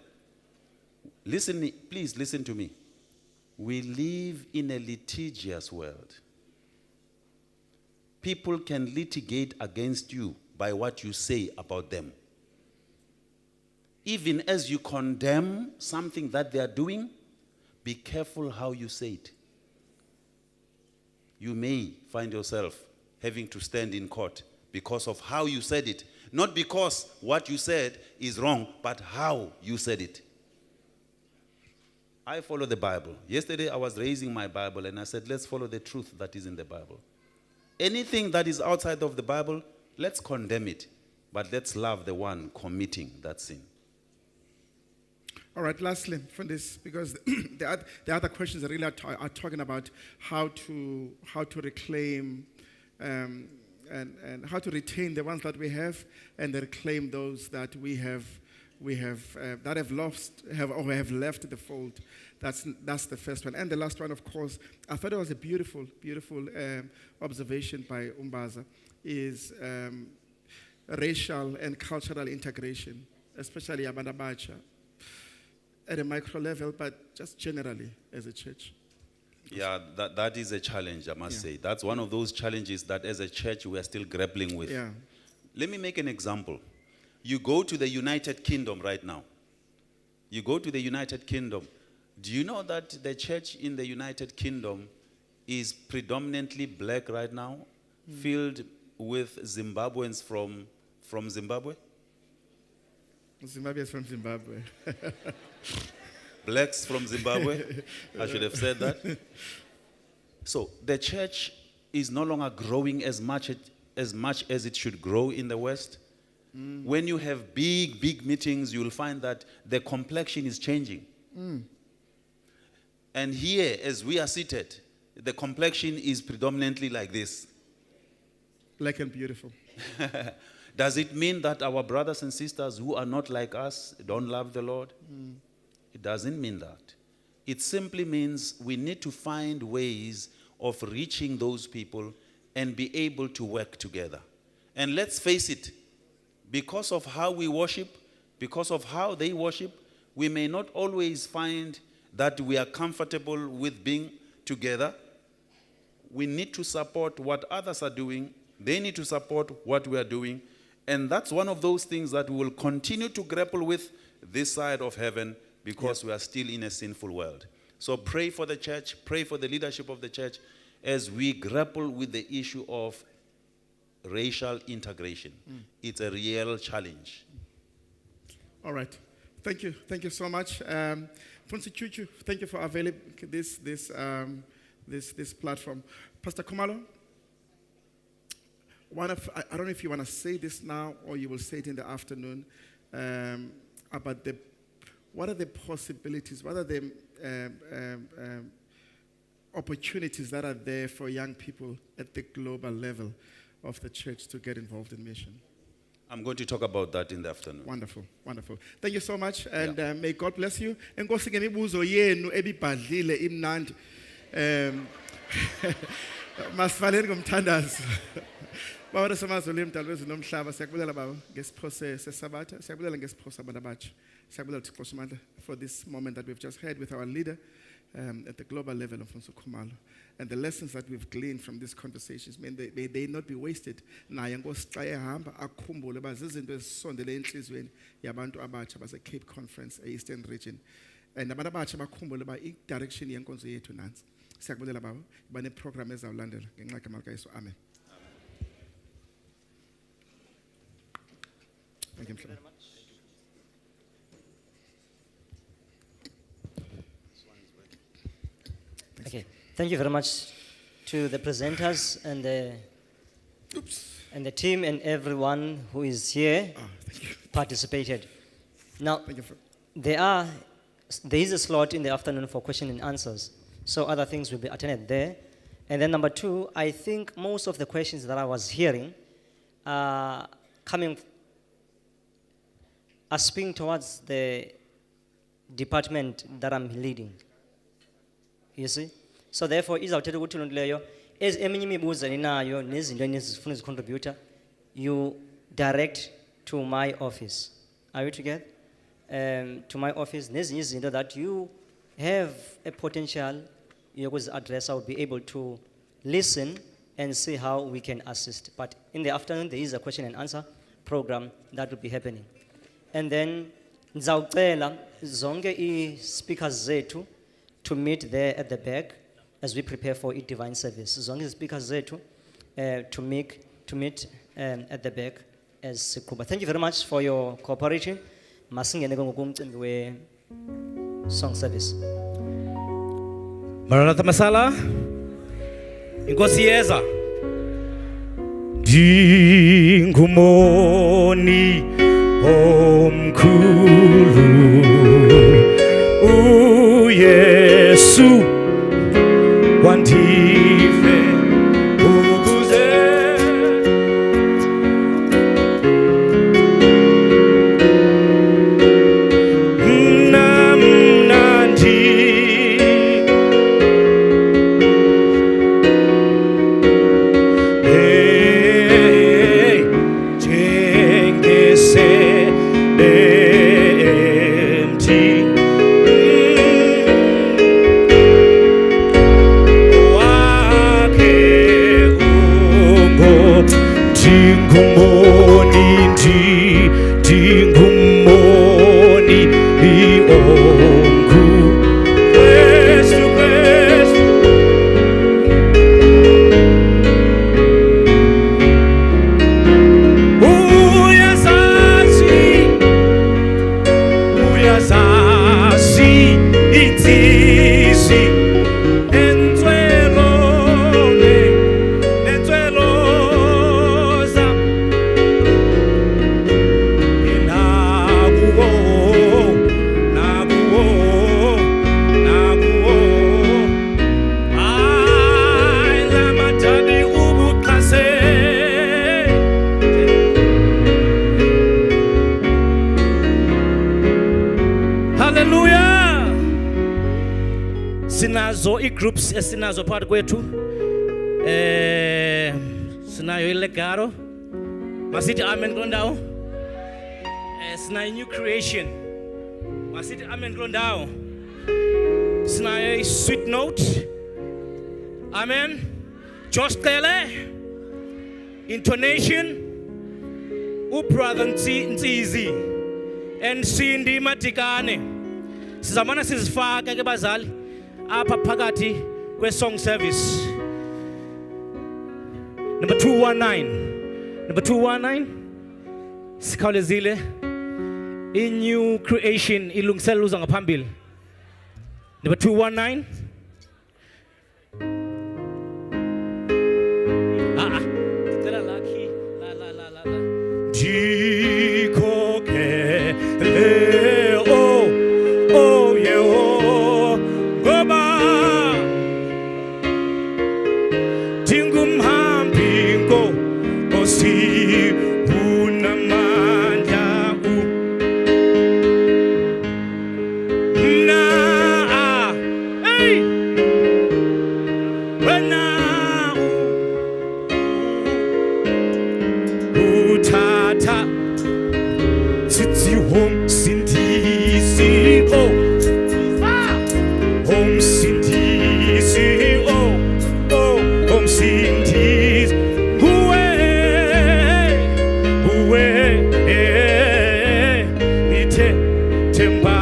Listen, please listen to me. We live in a litigious world. People can litigate against you by what you say about them. Even as you condemn something that they are doing, be careful how you say it. You may find yourself having to stand in court because of how you said it. Not because what you said is wrong, but how you said it. I follow the Bible. Yesterday I was raising my Bible and I said, let's follow the truth that is in the Bible. Anything that is outside of the Bible, let's condemn it. But let's love the one committing that sin. All right, lastly, from this, because the other questions really are talking about how to reclaim and how to retain the ones that we have and reclaim those that we have that have lost or have left the fold. That's the first one. And the last one, of course, I thought it was a beautiful observation by Umbaza, is racial and cultural integration, especially abantu abatsha, at a micro level, but just generally as a church. Yeah, that is a challenge, I must say. That's one of those challenges that as a church we are still grappling with. Yeah. Let me make an example. You go to the United Kingdom right now. You go to the United Kingdom. Do you know that the church in the United Kingdom is predominantly black right now, filled with Zimbabweans from Zimbabwe? Zimbabwe is from Zimbabwe. Blacks from Zimbabwe. I should have said that. So the church is no longer growing as much as it should grow in the West. When you have big meetings, you'll find that the complexion is changing. And here, as we are seated, the complexion is predominantly like this. Black and beautiful. Does it mean that our brothers and sisters who are not like us don't love the Lord? It doesn't mean that. It simply means we need to find ways of reaching those people and be able to work together. And let's face it, because of how we worship, because of how they worship, we may not always find that we are comfortable with being together. We need to support what others are doing. They need to support what we are doing. And that's one of those things that we will continue to grapple with this side of heaven because we are still in a sinful world. So pray for the church, pray for the leadership of the church as we grapple with the issue of racial integration. It's a real challenge. All right. Thank you. Thank you so much. Funsi Chuchu, thank you for availing this platform. Pastor Kumalo, I don't know if you want to say this now or you will say it in the afternoon, about what are the possibilities, what are the opportunities that are there for young people at the global level of the church to get involved in mission? I'm going to talk about that in the afternoon. Wonderful, wonderful. Thank you so much, and may God bless you. Enkosi ngemibuzo yenu ebibhadlile imnandi. Masivaleni ngomthandazo. Bawona samazulu emdalo wezinomhlaba siyakubulela baba ngesipho sesabatha siyakubulela ngesipho sabantu abatsha siyakubulela Thixo Somandla for this moment that we've just had with our leader at the global level of Mfonso Khumalo and the lessons that we've gleaned from these conversations may they not be wasted naye Nkosi xa ehamba akhumbule uba zizinto ezisondele enhliziyweni yabantu abatsha base Cape Conference e-Eastern Region and abantu abatsha bakhumbule uba i-direction yenkonzo yethu nansi siyakubulela baba iba neprogram ezawulandela ngenxa yegama likaYesu amen. Thank you very much. Okay, thank you very much to the presenters and the team and everyone who is here participated. Now, there is a slot in the afternoon for question and answers, so other things will be attended there. And then number two, I think most of the questions that I was hearing are speaking towards the department that I'm leading. You see? So therefore, izawuthetha ukuthi loo nto leyo eminye imibuzo ninayo nezinto enizifuna zicontributor, you direct to my office. Are we together? To my office, nezinye izinto that you have a potential yokuzi-address, I will be able to listen and see how we can assist. But in the afternoon, there is a question and answer program that will be happening. And then, nizawucela zonke i-speakers zethu to meet there at the back as we prepare for divine service. Zonke i-speakers zethu to meet at the back as siqhuba. Thank you very much for your cooperation. Masingene ke ngokumcimbi we-song service. Maranatha Masala, Inkosi yeza. Dingumoni omkhulu uYesu wandife ukuze namnandi groups esinazo phakathi kwethu sinayo ilegaro masithi amen kuloo ndawo sinayo new creation masithi amen kuloo ndawo sinayo i-sweet note amen Josh Cele intonation ubrother Ntsizi and Cindy Matikane sizamana sizifaka ke bazali apha phakathi kwe-song service. Number 219 sikhawulezile i-new creation ilungiselela uza ngaphambili. Number 219 cela lakhi la Jikokele oh yeah ngoba dingumhambi Nkosi unamandla hey wena themba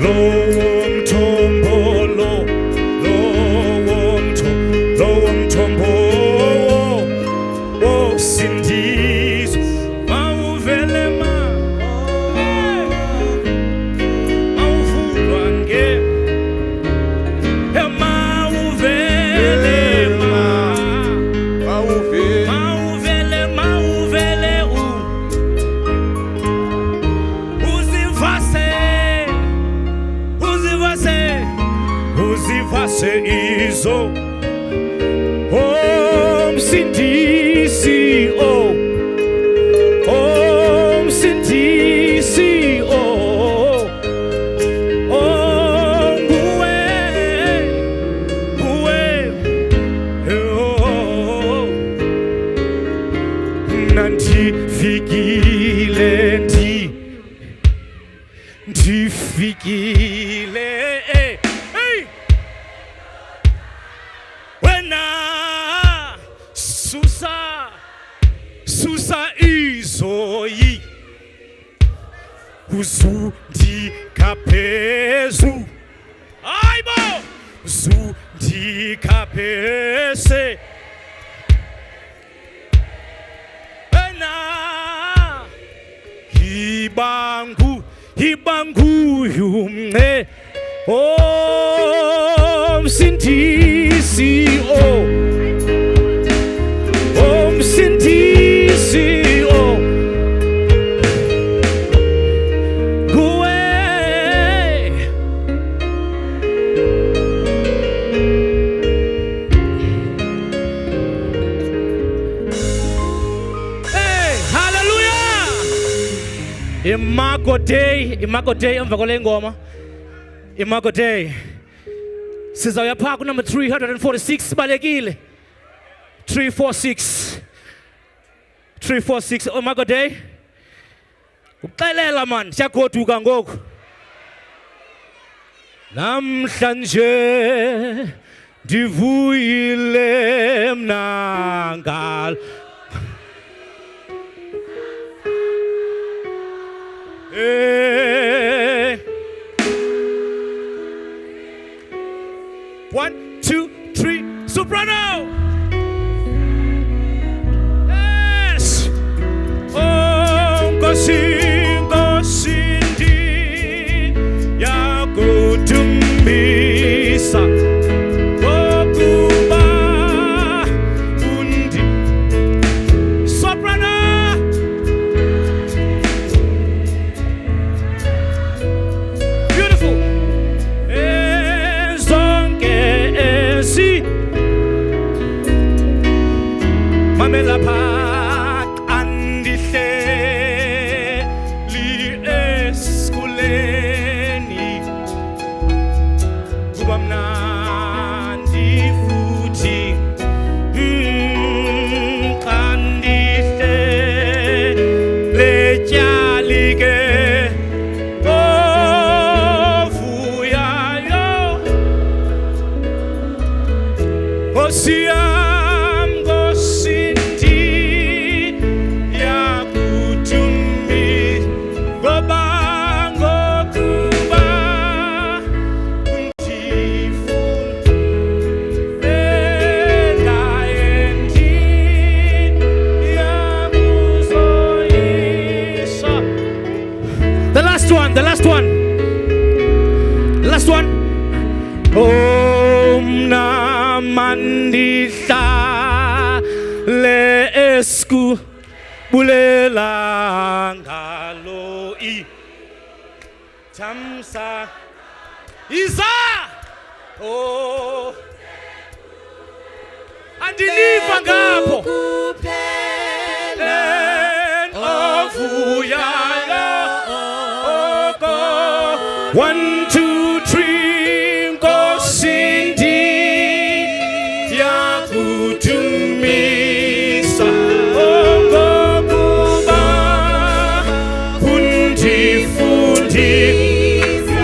lowo mthombo lowo mthombo osindiso mawuvele mawuvulwa nge mawuvele uzivase izo omsindisi omsindisi nguwe ndifikile wena susa izoyi uzundikaphezu hayibo uzundikaphese wena ibangu yumnce omsindisi omsindisi nguwe hey hallelujah Imago Day emva kwale ngoma Imago Day sizawuya phaa ku number 346 sibalekile 346 Imago Day uxelela man siyagoduka ngoku namhlanje ndivuyile mna ngalo One, two, three, soprano. Yes. Oh, ngosindi yakudumbisa okuba undi. Soprano. Beautiful. Mamela pak andihleli eskuleni kuba mnandi futhi andihleli etyali ke ovuyayo The last one. Om namandisha le esku bulela ngalo I tamsa Isa oh andiliva ngapho ovuyayo oko 1 2 3 ngosindi yakutumisa ongokuba undifundi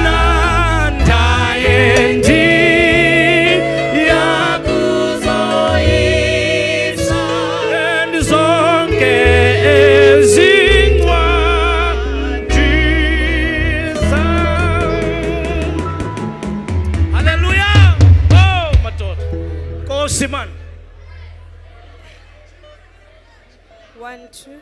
nandayendi yakuzoyisa endizonke ezincwadi Simon. 1, 2.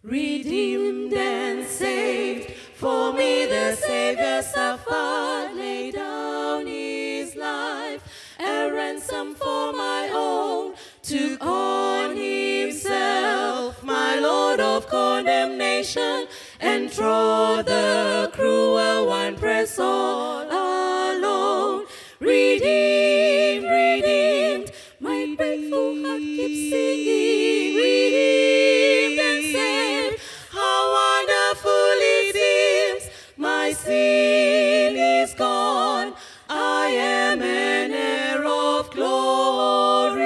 Redeemed and saved, for me the Savior suffered, laid down his life, a ransom for my own, took on himself my load of condemnation, and trod the cruel winepress all alone. Redeemed, redeemed, my grateful heart keeps singing, redeemed and saved. How wonderful it seems, my sin is gone. I am an heir of glory.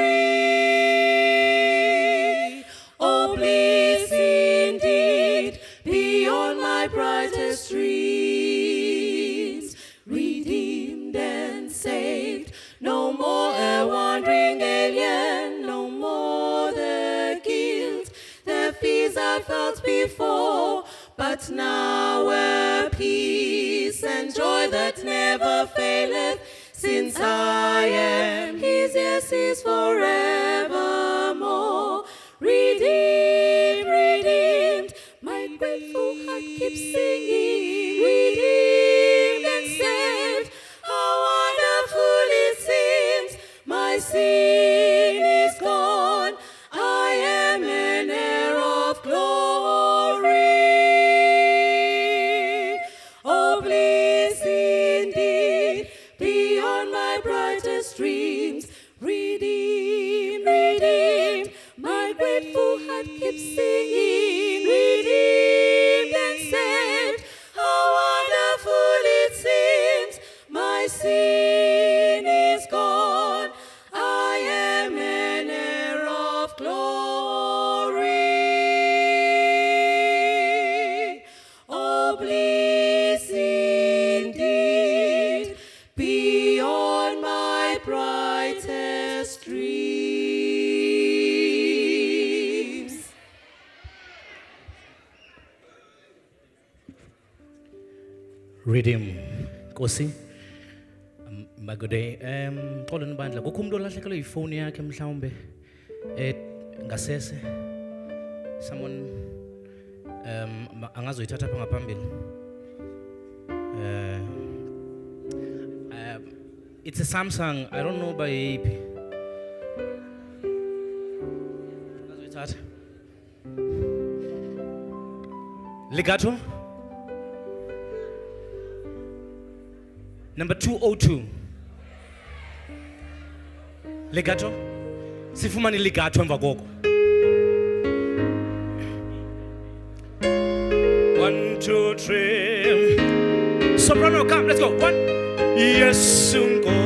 Oh, bliss indeed, beyond my brightest dreams. Redeemed and saved, no more a wandering alien, no more the guilt, the fears I felt before, but now a peace and joy that never faileth, since I am his, yes, his forevermore. Redeemed, redeemed, my grateful heart keeps singing, redeemed and saved. How wonderful it seems, my sin is gone. I am an heir of glory. Oh, bliss indeed, beyond my brightest dreams. Redeemed, redeemed, my grateful heart keeps singing, redeemed and saved. How wonderful it seems, my sin is gone. I am an heir of glory. Oh, bliss indeed, beyond my brightest dreams. Redeem. Kosi. Magode. Xolo nibandla. Kukho umuntu olahlekelwe ifoni yakhe mhlawumbe ngasese. Someone angazoyithatha apha ngaphambili. It's a Samsung. I don't know by AP. Angazoyithatha. Legato. Number 202. Legato. Sifumani legato emva koko. 1, 2, 3. Soprano, come, let's go. 1. Yes, ungo.